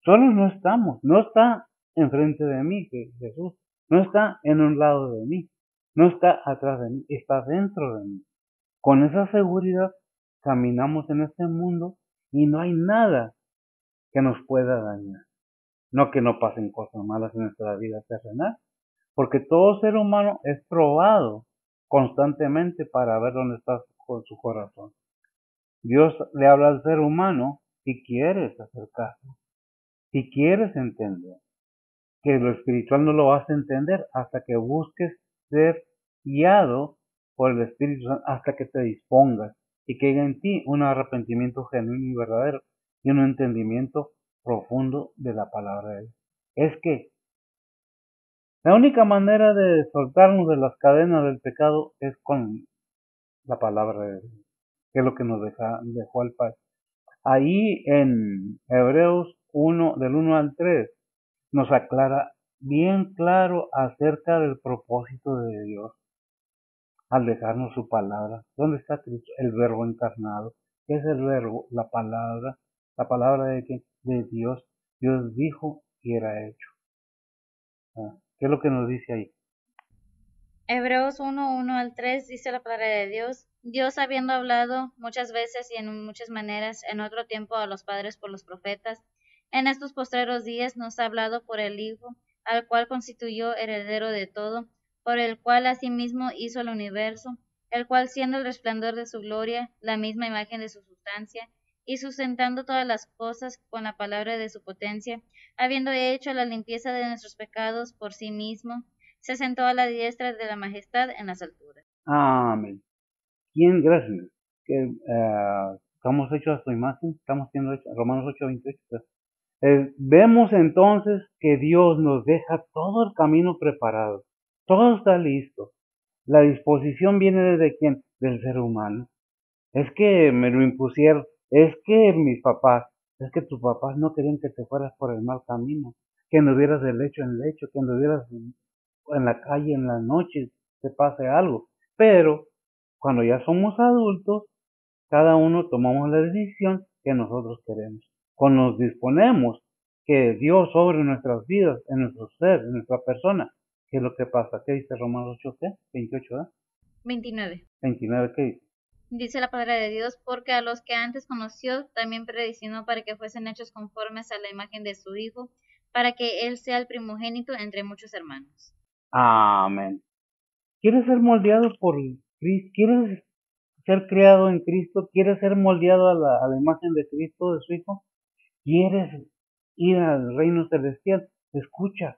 Solo no estamos, no está enfrente de mí Jesús, no está en un lado de mí, no está atrás de mí, está dentro de mí. Con esa seguridad caminamos en este mundo y no hay nada que nos pueda dañar. No que no pasen cosas malas en nuestra vida terrenal, porque todo ser humano es probado constantemente para ver dónde está con su corazón. Dios le habla al ser humano si quieres hacer caso, si quieres entender, que lo espiritual no lo vas a entender hasta que busques ser guiado por el Espíritu Santo, hasta que te dispongas y que haya en ti un arrepentimiento genuino y verdadero y un entendimiento profundo de la palabra de Dios. Es que la única manera de soltarnos de las cadenas del pecado es con la palabra de Dios, que es lo que nos dejó el Padre. Ahí en Hebreos 1, del 1 al 3, nos aclara bien claro acerca del propósito de Dios al dejarnos su palabra. ¿Dónde está Cristo? El verbo encarnado. ¿Qué es el verbo? La palabra de que de Dios. Dios dijo y era hecho. ¿Qué es lo que nos dice ahí? Hebreos 1, 1 al 3 dice la palabra de Dios, Dios habiendo hablado muchas veces y en muchas maneras en otro tiempo a los padres por los profetas, en estos postreros días nos ha hablado por el Hijo, al cual constituyó heredero de todo, por el cual asimismo hizo el universo, el cual siendo el resplandor de su gloria, la misma imagen de su sustancia, y sustentando todas las cosas con la palabra de su potencia, habiendo hecho la limpieza de nuestros pecados por sí mismo, se sentó a la diestra de la majestad en las alturas. Amén. ¿Quién? Gracias. Que estamos hechos a su imagen, estamos siendo hechos, Romanos 8:28. Vemos entonces que Dios nos deja todo el camino preparado. Todo está listo. La disposición viene desde quién? Del ser humano. Es que me lo impusieron. Es que mis papás, es que tus papás no querían que te fueras por el mal camino. Que anduvieras de lecho en lecho, que anduvieras en la calle en las noches, te pase algo. Pero cuando ya somos adultos, cada uno tomamos la decisión que nosotros queremos. Cuando nos disponemos que Dios sobre nuestras vidas, en nuestro ser, en nuestra persona, ¿qué es lo que pasa? ¿Qué dice Romanos 8? ¿Qué? 28, ¿eh? 29. 29, ¿qué dice? Dice la palabra de Dios, porque a los que antes conoció, también predestinó para que fuesen hechos conformes a la imagen de su Hijo, para que Él sea el primogénito entre muchos hermanos. Amén. ¿Quieres ser moldeado por Cristo? ¿Quieres ser creado en Cristo? ¿Quieres ser moldeado a la imagen de Cristo, de su Hijo? ¿Quieres ir al reino celestial? Escucha,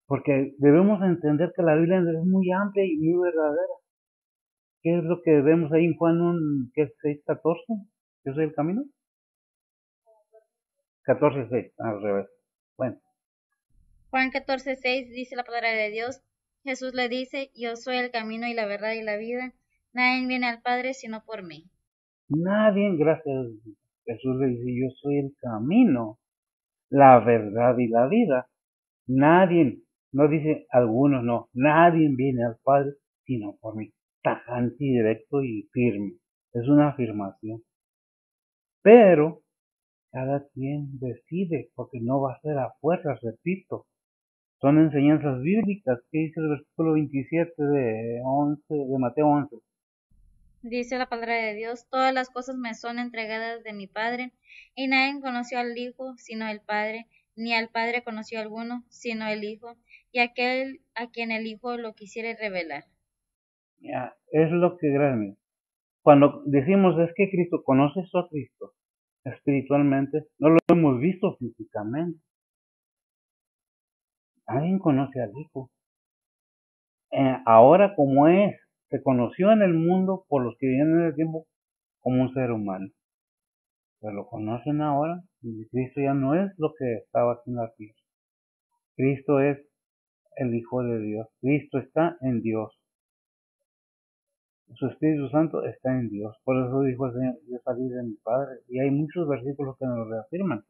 porque debemos entender que la Biblia es muy amplia y muy verdadera. ¿Qué es lo que vemos ahí en Juan 6:14? ¿Yo soy el camino? 14:6, al revés. Bueno, Juan 14:6 dice la palabra de Dios, Jesús le dice, yo soy el camino y la verdad y la vida, nadie viene al Padre sino por mí. nadie, gracias, Jesús le dice, yo soy el camino, la verdad y la vida. Nadie, no dice algunos, no, nadie viene al Padre sino por mí. Tajante y directo y firme. Es una afirmación. Pero cada quien decide, porque no va a ser a fuerzas, repito. Son enseñanzas bíblicas. ¿Qué dice el versículo 27 de Mateo 11? Dice la palabra de Dios, todas las cosas me son entregadas de mi Padre, y nadie conoció al Hijo sino el Padre, ni al Padre conoció alguno sino el Hijo, y aquel a quien el Hijo lo quisiere revelar. Ya, es lo que grande. Cuando decimos es que Cristo, ¿conoces a Cristo espiritualmente? No lo hemos visto físicamente. Nadie conoce al Hijo. Ahora como es, se conoció en el mundo por los que vienen en el tiempo como un ser humano. Pero lo conocen ahora y Cristo ya no es lo que estaba aquí en la tierra. Cristo es el Hijo de Dios. Cristo está en Dios. Su Espíritu Santo está en Dios. Por eso dijo el Señor, yo salí de mi Padre. Y hay muchos versículos que nos lo reafirman.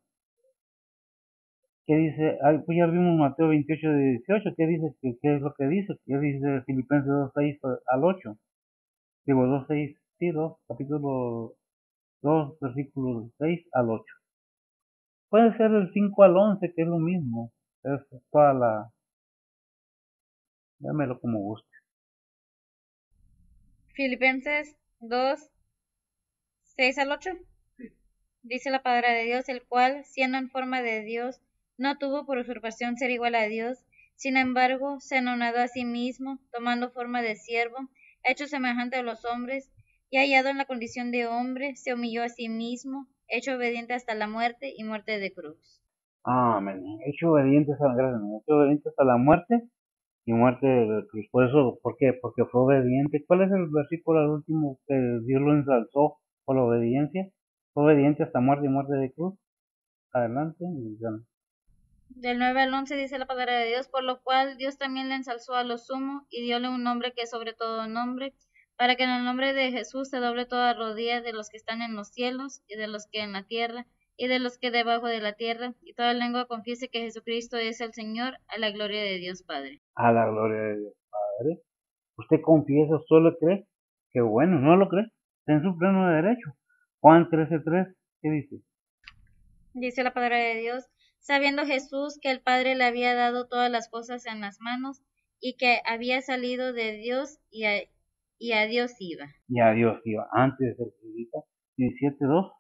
¿Qué dice? Pues ya vimos Mateo 28 de 18. ¿Qué dice? ¿Qué es lo que dice? ¿Qué dice Filipenses 2:6 al 8? Digo 2:6, sí, 2, capítulo 2, versículos 6 al 8. Puede ser el 5 al 11, que es lo mismo. Es toda la... Dámelo como guste. Filipenses 2, 6 al 8. Dice la palabra de Dios, el cual, siendo en forma de Dios, no tuvo por usurpación ser igual a Dios, sin embargo, se anonadó a sí mismo, tomando forma de siervo, hecho semejante a los hombres, y hallado en la condición de hombre, se humilló a sí mismo, hecho obediente hasta la muerte y muerte de cruz. Amén. Hecho obedientes a, gracias, hecho obedientes a la muerte y muerte de cruz. Por eso, ¿por qué? Porque fue obediente. ¿Cuál es el versículo al último que Dios lo ensalzó por la obediencia? Fue obediente hasta muerte y muerte de cruz. Adelante. Del 9 al 11 dice la palabra de Dios, por lo cual Dios también le ensalzó a lo sumo y diole un nombre que es sobre todo nombre, para que en el nombre de Jesús se doble toda rodilla de los que están en los cielos y de los que en la tierra y de los que debajo de la tierra, y toda lengua confiese que Jesucristo es el Señor, a la gloria de Dios Padre. A la gloria de Dios Padre. ¿Usted confiesa, solo cree? Que bueno, no lo cree. Está en su pleno derecho. Juan 13:3, ¿qué dice? Dice la palabra de Dios, sabiendo Jesús que el Padre le había dado todas las cosas en las manos y que había salido de Dios y a Dios iba. Y a Dios iba. Antes de ser judita. 17:2.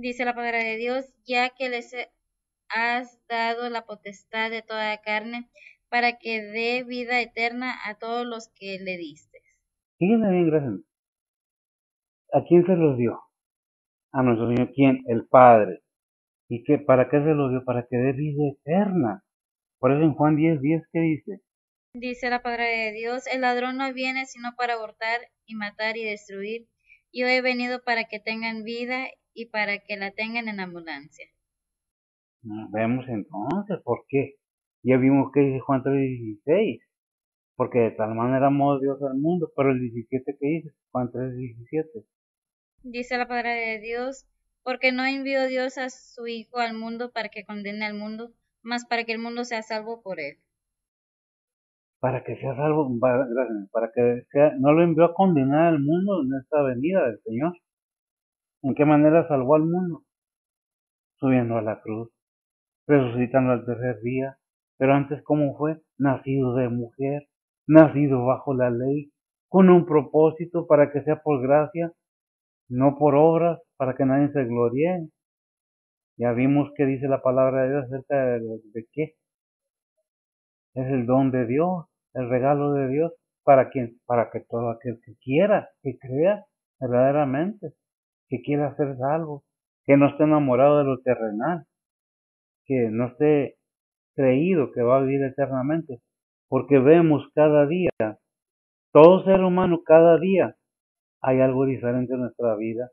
Dice la palabra de Dios, ya que les has dado la potestad de toda carne, para que dé vida eterna a todos los que le diste. Fíjense bien, gracias. ¿A quién se los dio? A nuestro Señor. ¿Quién? El Padre. ¿Y qué? ¿Para qué se los dio? Para que dé vida eterna. Por eso en Juan 10:10, ¿qué dice? Dice la palabra de Dios, el ladrón no viene sino para abortar y matar y destruir. Yo he venido para que tengan vida y para que la tengan en abundancia. Vemos entonces, ¿por qué? Ya vimos que dice Juan 3:16. Porque de tal manera amó Dios al mundo. Pero el 17, ¿qué dice? Juan 3:17. Dice la palabra de Dios, porque no envió Dios a su Hijo al mundo para que condene al mundo, mas para que el mundo sea salvo por él. Para que sea salvo, para que sea, no lo envió a condenar al mundo en esta venida del Señor. ¿En qué manera salvó al mundo? Subiendo a la cruz, resucitando al tercer día. Pero antes, ¿cómo fue? Nacido de mujer, nacido bajo la ley, con un propósito para que sea por gracia, no por obras, para que nadie se gloríe. Ya vimos que dice la palabra de Dios acerca de qué es el don de Dios, el regalo de Dios. ¿Para quién? Para que todo aquel que quiera, que crea verdaderamente, que quiera ser salvo, que no esté enamorado de lo terrenal, que no esté creído que va a vivir eternamente, porque vemos cada día, todo ser humano cada día hay algo diferente en nuestra vida.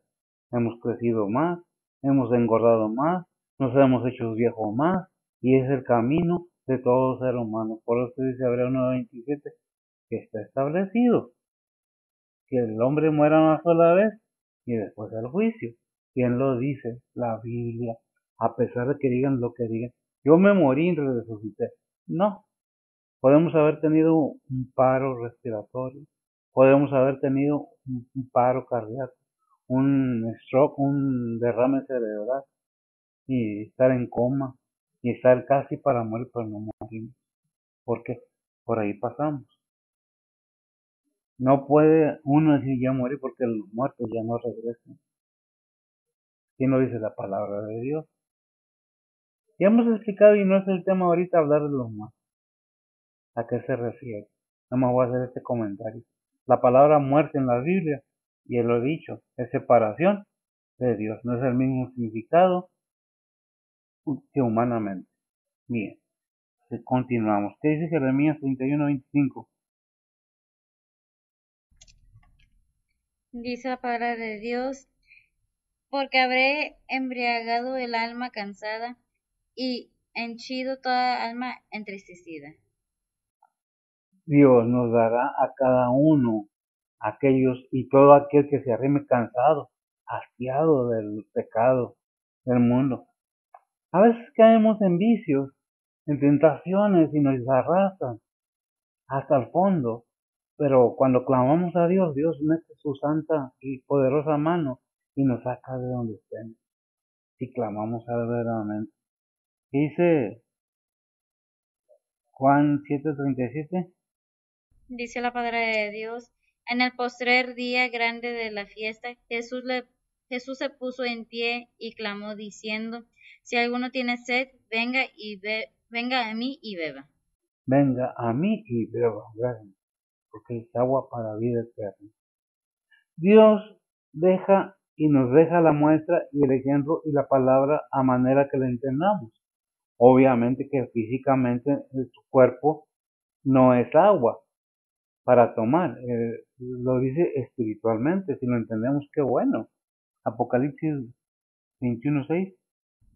Hemos crecido más, hemos engordado más, nos hemos hecho viejos más, y es el camino de todo ser humano. Por eso dice Hebreos 9:27 que está establecido que el hombre muera una sola vez y después el juicio. ¿Quién lo dice? La Biblia. A pesar de que digan lo que digan, yo me morí y resucité. No, podemos haber tenido un paro respiratorio, podemos haber tenido un paro cardíaco, un stroke, un derrame cerebral y estar en coma y estar casi para morir, pero no morimos. Porque por ahí pasamos. No puede uno decir ya morí porque los muertos ya no regresan. ¿Quién lo dice? La palabra de Dios. Ya hemos explicado y no es el tema ahorita hablar de los muertos. ¿A qué se refiere? Nada más voy a hacer este comentario. La palabra muerte en la Biblia, y lo he dicho, es separación de Dios. No es el mismo significado que humanamente. Bien, continuamos. ¿Qué dice Jeremías 31:25? Dice la palabra de Dios, porque habré embriagado el alma cansada y henchido toda alma entristecida. Dios nos dará a cada uno aquellos y todo aquel que se arrime cansado, hastiado del pecado, del mundo. A veces caemos en vicios, en tentaciones y nos arrastran hasta el fondo, pero cuando clamamos a Dios, Dios mete su santa y poderosa mano y nos saca de donde estemos. Si clamamos verdaderamente. Dice Juan 7:37. Dice la palabra de Dios, en el postrer día grande de la fiesta, Jesús se puso en pie y clamó diciendo, si alguno tiene sed, venga a mí y beba. Venga a mí y beba, porque es agua para vida eterna. Dios deja y nos deja la muestra y el ejemplo y la palabra a manera que la entendamos. Obviamente que físicamente tu cuerpo no es agua para tomar, lo dice espiritualmente, si lo entendemos, qué bueno. Apocalipsis 21:6.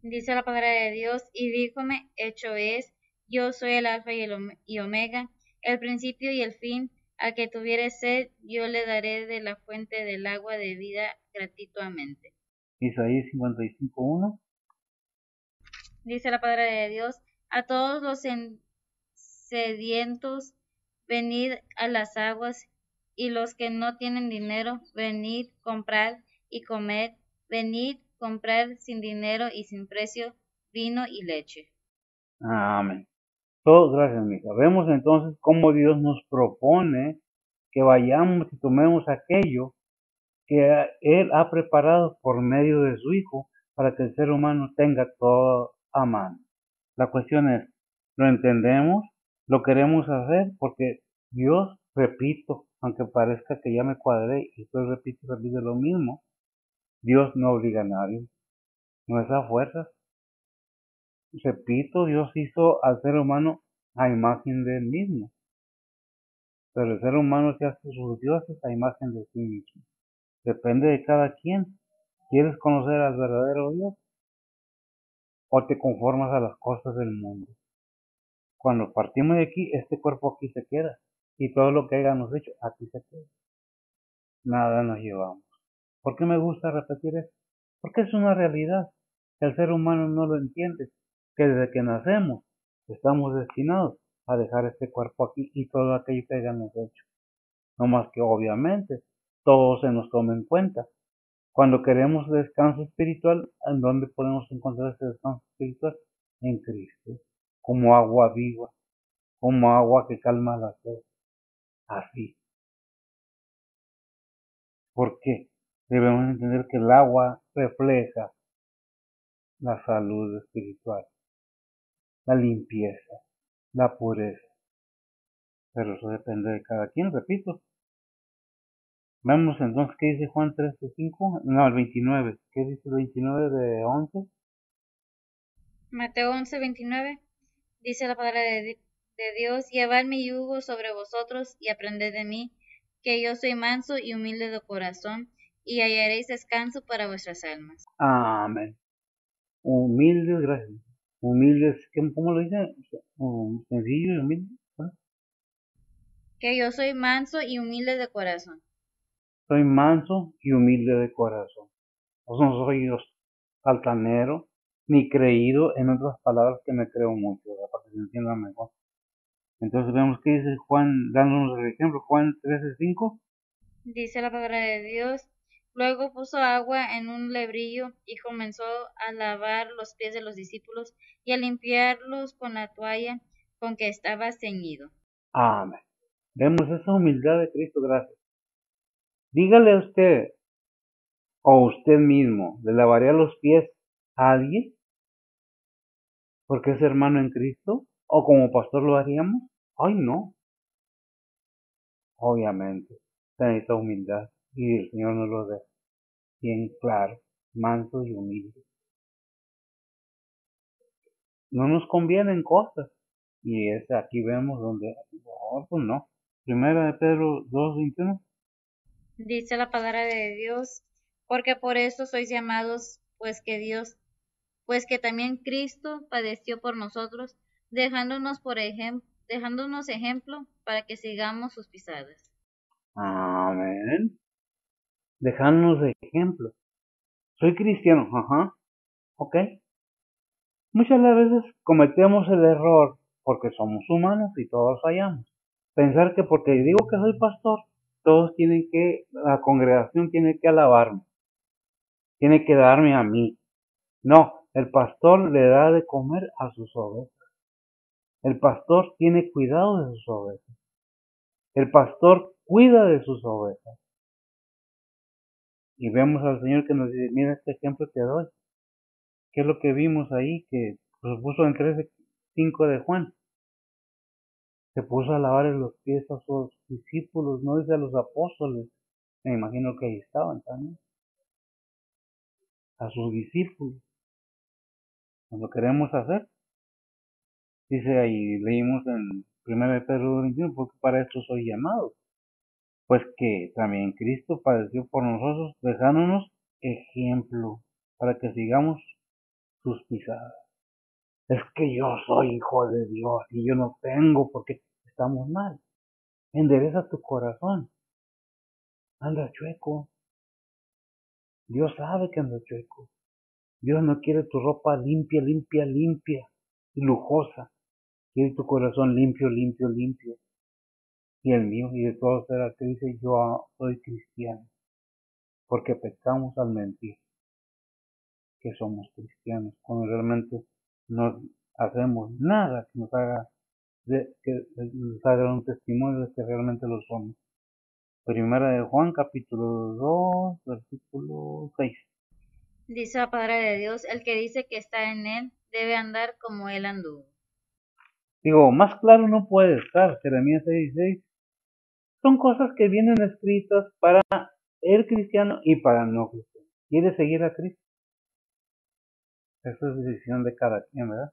Dice la palabra de Dios, y díjome, hecho es, yo soy el alfa y omega, el principio y el fin, al que tuviere sed, yo le daré de la fuente del agua de vida gratuitamente. Isaías 55:1. Dice la palabra de Dios, a todos los sedientos, venid a las aguas, y los que no tienen dinero, venid, comprad y comed, venid, comprar sin dinero y sin precio vino y leche. Amén. Todo gracias, mija. Vemos entonces cómo Dios nos propone que vayamos y tomemos aquello que Él ha preparado por medio de su Hijo para que el ser humano tenga todo a mano. La cuestión es, ¿lo entendemos? ¿Lo queremos hacer? Porque Dios, repito, aunque parezca que ya me cuadré y estoy repito lo mismo, Dios no obliga a nadie, no es a fuerzas. Repito, Dios hizo al ser humano a imagen de Él mismo, pero el ser humano se hace sus dioses a imagen de sí mismo. Depende de cada quien. ¿Quieres conocer al verdadero Dios o te conformas a las cosas del mundo? Cuando partimos de aquí, este cuerpo aquí se queda y todo lo que hayamos hecho aquí se queda. Nada nos llevamos. ¿Por qué me gusta repetir esto? Porque es una realidad. El ser humano no lo entiende. Que desde que nacemos estamos destinados a dejar este cuerpo aquí y todo aquello que hayamos hecho. No más que obviamente todo se nos toma en cuenta. Cuando queremos descanso espiritual, ¿en dónde podemos encontrar ese descanso espiritual? En Cristo, como agua viva, como agua que calma la sed. Así. ¿Por qué? Debemos entender que el agua refleja la salud espiritual, la limpieza, la pureza. Pero eso depende de cada quien, repito. Vemos entonces qué dice Juan 13:5, no, el 29. ¿Qué dice el 29 de 11? Mateo 11:29 dice la palabra de Dios, llevad mi yugo sobre vosotros y aprended de mí, que yo soy manso y humilde de corazón, y hallaréis descanso para vuestras almas. Amén. Humildes, gracias. Humildes, ¿cómo lo dice? Sencillo y humilde. ¿No? Que yo soy manso y humilde de corazón. Soy manso y humilde de corazón. No soy altanero ni creído, en otras palabras que me creo mucho, para que se entienda mejor. Entonces vemos que dice Juan, dándonos el ejemplo, Juan 13:5. Dice la palabra de Dios. Luego puso agua en un lebrillo y comenzó a lavar los pies de los discípulos y a limpiarlos con la toalla con que estaba ceñido. Amén. Vemos esa humildad de Cristo, gracias. Dígale a usted, o usted mismo, ¿le lavaría los pies a alguien porque es hermano en Cristo? ¿O como pastor lo haríamos? Ay, no, obviamente. Se necesita humildad y el Señor nos lo da bien claro, manso y humilde. No nos convienen cosas. Y es aquí vemos donde, oh, pues no. Primera de Pedro 2:21. Dice la palabra de Dios, porque por eso sois llamados, pues que también Cristo padeció por nosotros, dejándonos ejemplo para que sigamos sus pisadas. Amén. Dejándonos de ejemplo. Soy cristiano, ajá, ok. Muchas veces cometemos el error, porque somos humanos y todos fallamos, pensar que porque digo que soy pastor, la congregación tiene que alabarme, tiene que darme a mí. No, el pastor le da de comer a sus ovejas. El pastor tiene cuidado de sus ovejas. El pastor cuida de sus ovejas. Y vemos al Señor que nos dice, mira este ejemplo que doy. ¿Qué es lo que vimos ahí? Que nos puso en 13:5 de Juan. Se puso a lavar los pies a sus discípulos, no dice a los apóstoles. Me imagino que ahí estaban también. A sus discípulos. Lo queremos hacer. Dice ahí, leímos en 1 Pedro 21, porque para esto soy llamado. Pues que también Cristo padeció por nosotros, dejándonos ejemplo para que sigamos sus pisadas. Es que yo soy hijo de Dios y yo no tengo porque estamos mal. Endereza tu corazón. Anda chueco. Dios sabe que anda chueco. Dios no quiere tu ropa limpia, limpia, limpia y lujosa. Quiere tu corazón limpio, limpio, limpio. Y el mío y de todos será que dice yo soy cristiano. Porque pecamos al mentir que somos cristianos. Cuando realmente no hacemos nada que nos haga un testimonio de que realmente lo somos. Primera de Juan, capítulo 2, versículo 6. Dice la palabra de Dios, el que dice que está en él debe andar como él anduvo. Digo, más claro no puede estar, Jeremías 6:6. Son cosas que vienen escritas para el cristiano y para el no cristiano. ¿Quiere seguir a Cristo? Esa es decisión de cada quien, ¿verdad?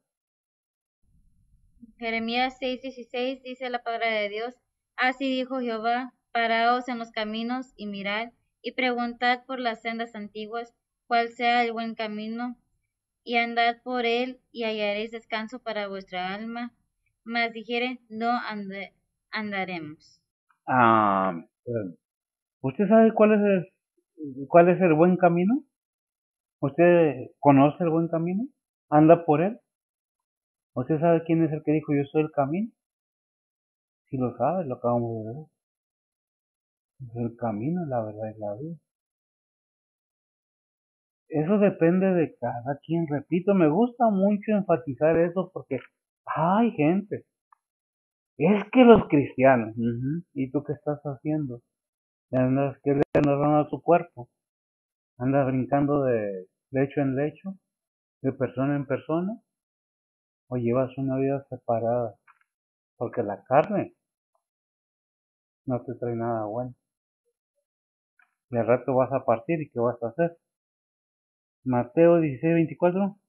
Jeremías 6:16 dice la palabra de Dios, así dijo Jehová, paraos en los caminos y mirad, y preguntad por las sendas antiguas, cuál sea el buen camino, y andad por él, y hallaréis descanso para vuestra alma. Mas dijere, no andaremos. Ah, ¿usted sabe cuál es el buen camino? ¿Usted conoce el buen camino? ¿Anda por él? ¿Usted sabe quién es el que dijo yo soy el camino? Si lo sabe, lo acabamos de ver. Es el camino, la verdad y la vida. Eso depende de cada quien. Repito, me gusta mucho enfatizar eso porque hay gente. Es que los cristianos, ¿y tú qué estás haciendo? ¿Andas que le andas a tu cuerpo? ¿Andas brincando de lecho en lecho? ¿De persona en persona? ¿O llevas una vida separada? Porque la carne no te trae nada bueno. Y al rato vas a partir y ¿qué vas a hacer? Mateo 16:24.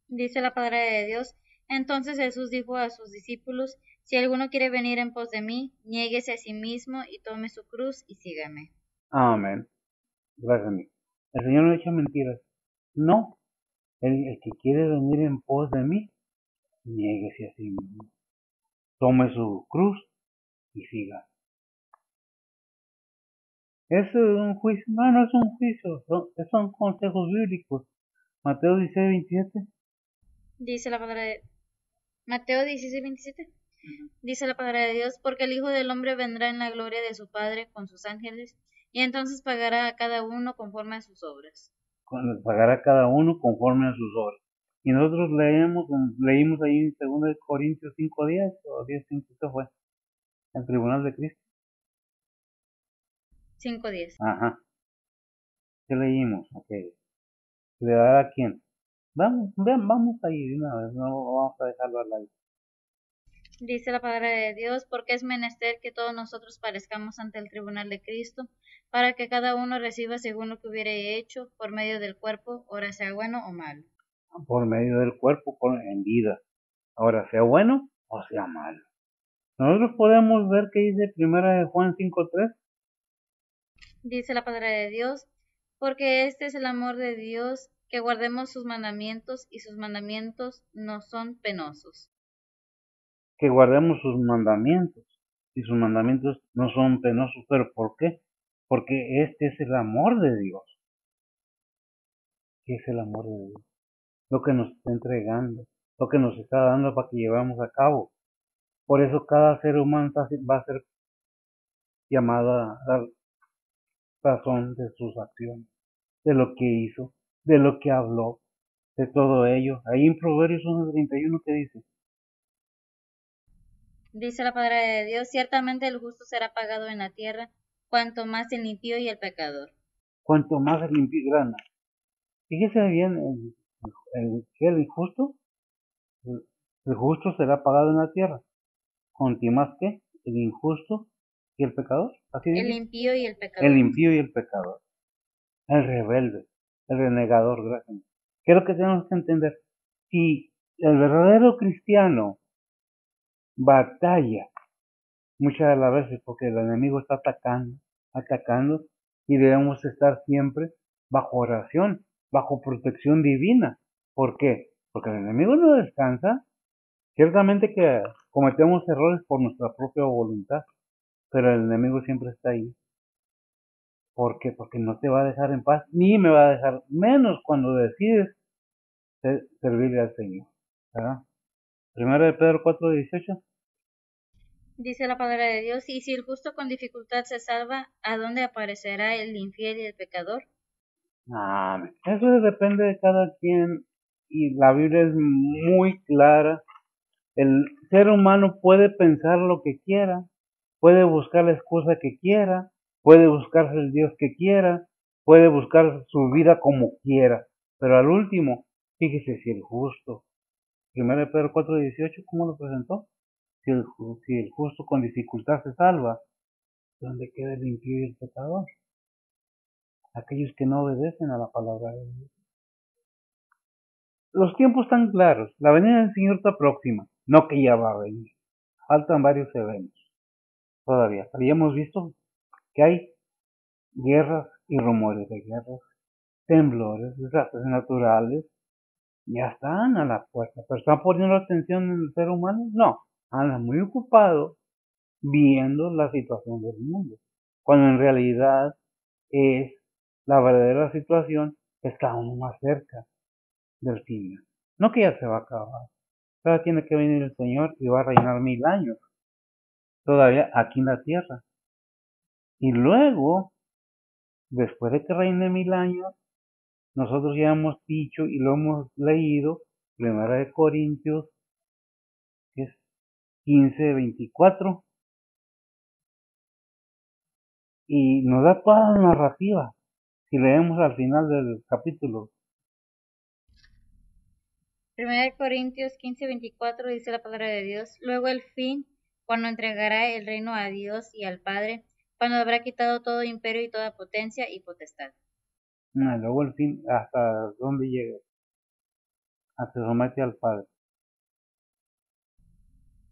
Dice la palabra de Dios. Entonces Jesús dijo a sus discípulos, si alguno quiere venir en pos de mí, niéguese a sí mismo y tome su cruz y sígame. Amén. Gracias a mí. El Señor no echa mentiras. No. El que quiere venir en pos de mí, niéguese a sí mismo. Tome su cruz y siga. ¿Es un juicio? No, no es un juicio. Son consejos bíblicos. Mateo 16:27. Dice la palabra de Mateo 16:27. Dice la palabra de Dios, porque el Hijo del Hombre vendrá en la gloria de su Padre con sus ángeles, y entonces pagará a cada uno conforme a sus obras. Pagará cada uno conforme a sus obras. Y nosotros leímos ahí en 2 Corintios 5:10 o 10:5, ¿qué fue? El tribunal de Cristo. 5:10. Ajá. ¿Qué leímos? Ok. ¿Le dará a quién? Vamos ahí de una vez, no vamos a dejarlo al aire. Dice la palabra de Dios, porque es menester que todos nosotros parezcamos ante el tribunal de Cristo, para que cada uno reciba según lo que hubiere hecho por medio del cuerpo, ora sea bueno o malo. Por medio del cuerpo, en vida. Ahora, sea bueno o sea malo. Nosotros podemos ver que dice 1 Juan 5:3. Dice la palabra de Dios, porque este es el amor de Dios, que guardemos sus mandamientos, y sus mandamientos no son penosos. Que guardemos sus mandamientos. Y sus mandamientos no son penosos. ¿Pero por qué? Porque este es el amor de Dios. ¿Qué es el amor de Dios? Lo que nos está entregando, lo que nos está dando para que llevemos a cabo. Por eso cada ser humano va a ser llamado a dar razón de sus acciones, de lo que hizo, de lo que habló, de todo ello. Ahí en Proverbios 1:31 que dice, Dice la palabra de Dios, ciertamente el justo será pagado en la tierra, cuanto más el impío y el pecador. cuanto más el impío grana. Fíjese bien, el injusto, el justo será pagado en la tierra. ¿Cuanto más que el injusto y el pecador? Así El dice. impío y el El pecador. impío y el pecador. El rebelde, el renegador, gracias. ¿Qué es lo que tenemos que entender? Si el verdadero cristiano batalla muchas de las veces porque el enemigo está atacando y debemos estar siempre bajo oración, bajo protección divina. ¿Por qué? Porque el enemigo no descansa. Ciertamente que cometemos errores por nuestra propia voluntad, pero el enemigo siempre está ahí. ¿Por qué? Porque no te va a dejar en paz, ni me va a dejar menos cuando decides servirle al Señor. ¿Verdad? Primero de Pedro 4:18. Dice la palabra de Dios, y si el justo con dificultad se salva, ¿a dónde aparecerá el infiel y el pecador? Eso depende de cada quien y la Biblia es muy clara. El ser humano puede pensar lo que quiera, puede buscar la excusa que quiera, puede buscarse el Dios que quiera, puede buscar su vida como quiera, pero al último, fíjese si el justo, 1 Pedro 4:18, ¿cómo lo presentó? Si el justo con dificultad se salva, ¿dónde queda el impío y el pecador? Aquellos que no obedecen a la palabra de Dios. Los tiempos están claros, la venida del Señor está próxima, no que ya va a venir. Faltan varios eventos todavía. Habíamos visto que hay guerras y rumores de guerras, temblores, desastres naturales, ya están a la puerta. ¿Pero están poniendo atención en el ser humano? No, andan muy ocupados viendo la situación del mundo, cuando en realidad es la verdadera situación que está aún más cerca del fin. No que ya se va a acabar. Todavía tiene que venir el Señor y va a reinar 1000 años todavía aquí en la tierra. Y luego, después de que reine 1000 años, nosotros ya hemos dicho y lo hemos leído, 1 Corintios, que es 15:24, y nos da toda la narrativa. Si leemos al final del capítulo, 1 Corintios 15:24 dice la palabra de Dios, luego el fin, cuando entregará el reino a Dios y al Padre, cuando habrá quitado todo imperio y toda potencia y potestad. luego el fin, hasta dónde llega, hasta somete al Padre.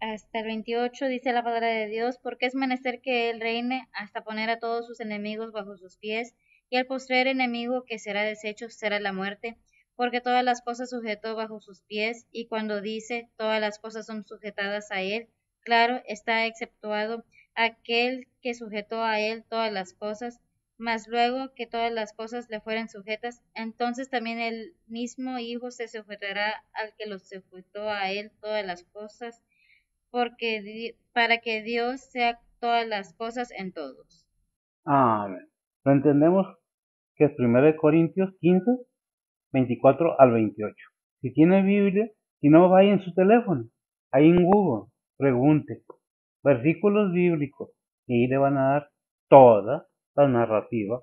Hasta el 28 dice la palabra de Dios, porque es menester que él reine hasta poner a todos sus enemigos bajo sus pies, y el postrer enemigo que será deshecho será la muerte, porque todas las cosas sujetó bajo sus pies, y cuando dice todas las cosas son sujetadas a él, claro está exceptuado aquel que sujetó a él todas las cosas, mas luego que todas las cosas le fueren sujetas, entonces también el mismo Hijo se sujetará al que lo sujetó a él todas las cosas, porque para que Dios sea todas las cosas en todos. Amén. Lo entendemos que es 1 Corintios 15:24 al 28. Si tiene Biblia, si no, vaya en su teléfono, ahí en Google, pregunte versículos bíblicos y ahí le van a dar toda la narrativa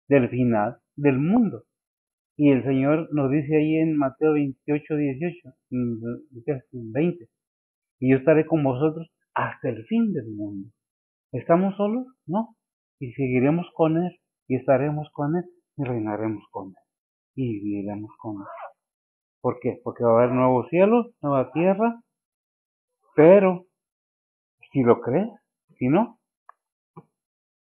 del final del mundo. Y el Señor nos dice ahí en Mateo 28, 18, 20, y yo estaré con vosotros hasta el fin del mundo. ¿Estamos solos? No. Y seguiremos con Él, y estaremos con Él, y reinaremos con Él, y viviremos con Él. ¿Por qué? Porque va a haber nuevos cielos, nueva tierra, pero si lo crees, si no,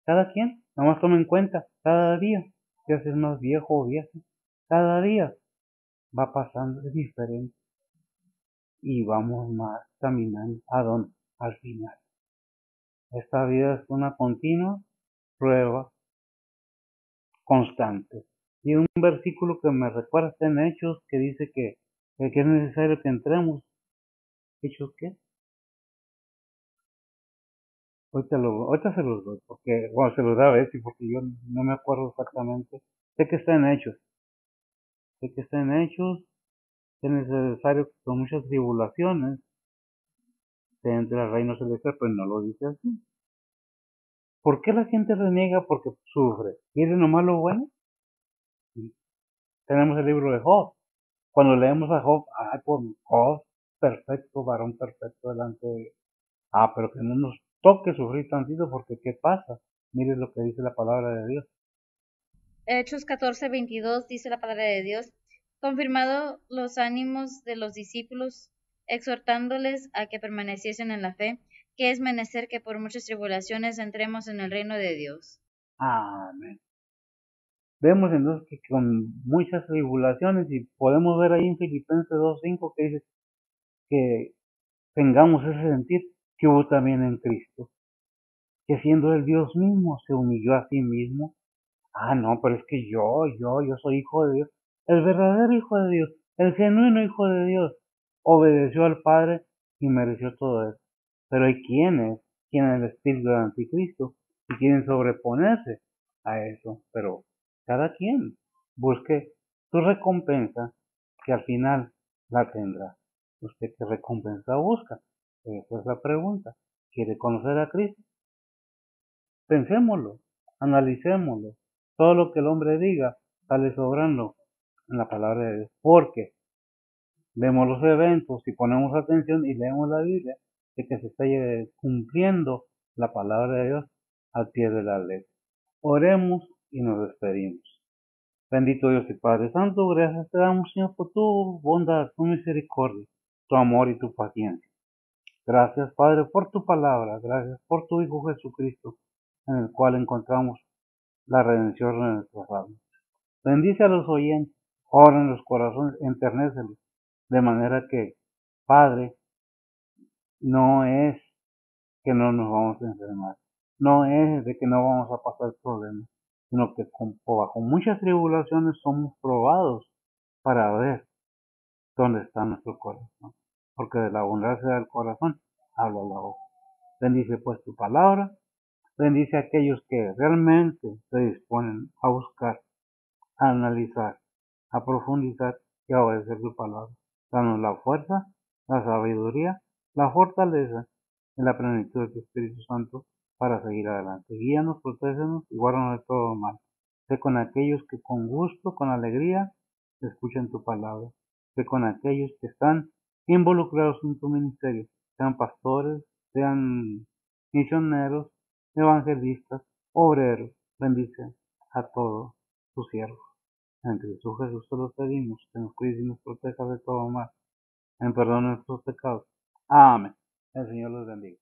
cada quien, nomás toma en cuenta, cada día, si haces más viejo o vieja, cada día va pasando, es diferente, y vamos más caminando a dónde, al final. Esta vida es una continua prueba constante. Y un versículo que me recuerda está en Hechos que dice que es necesario que entremos. ¿Hechos qué? Ahorita se los doy, porque, bueno, se los da a ver, porque yo no me acuerdo exactamente. Sé que está en Hechos, sé que está en Hechos, que es necesario que con muchas tribulaciones se entre al reino celestial, pero no lo dice así. ¿Por qué la gente reniega? Porque sufre. ¿Quiere nomás lo bueno? Sí. Tenemos el libro de Job. Cuando leemos a Job, pues Job, perfecto, varón perfecto delante de Dios. Pero que no nos toque sufrir tantito, porque ¿qué pasa? Mire lo que dice la palabra de Dios. Hechos 14:22 dice la palabra de Dios, confirmado los ánimos de los discípulos, exhortándoles a que permaneciesen en la fe, que es menester que por muchas tribulaciones entremos en el reino de Dios. Amén. Vemos entonces que con muchas tribulaciones, y podemos ver ahí en Filipenses 2:5 que dice que tengamos ese sentir que hubo también en Cristo, que siendo el Dios mismo se humilló a sí mismo. No, pero es que yo soy hijo de Dios, el verdadero hijo de Dios, el genuino hijo de Dios, obedeció al Padre y mereció todo eso. Pero hay quienes tienen el espíritu del anticristo y quieren sobreponerse a eso, pero cada quien busque su recompensa, que al final la tendrá. ¿Usted qué recompensa busca? Esa es la pregunta. ¿Quiere conocer a Cristo? Pensémoslo, analicémoslo. Todo lo que el hombre diga sale sobrando en la palabra de Dios. Porque vemos los eventos y ponemos atención y leemos la Biblia de que se está cumpliendo la palabra de Dios al pie de la ley. Oremos y nos despedimos. Bendito Dios y Padre Santo, gracias te damos, Señor, por tu bondad, tu misericordia, tu amor y tu paciencia. Gracias, Padre, por tu palabra. Gracias por tu Hijo Jesucristo, en el cual encontramos la redención de nuestras almas. Bendice a los oyentes, ora en los corazones, enternécelos, de manera que, Padre, no es que no nos vamos a enfermar, no es de que no vamos a pasar problemas, sino que bajo muchas tribulaciones somos probados para ver dónde está nuestro corazón, porque de la abundancia del corazón habla la boca. Bendice pues tu palabra, bendice a aquellos que realmente se disponen a buscar, a analizar, a profundizar y a obedecer tu palabra. Danos la fuerza, la sabiduría, la fortaleza y la plenitud de tu Espíritu Santo para seguir adelante. Guíanos, protégenos y guárdanos de todo mal. Sé con aquellos que con gusto, con alegría, escuchan tu palabra. Sé con aquellos que están involucrados en tu ministerio, sean pastores, sean misioneros, evangelistas, obreros. Bendice a todos tus siervos. En Cristo Jesús te lo pedimos, que nos cuide y nos proteja de todo mal, en perdón de nuestros pecados. Amén. El Señor los bendiga.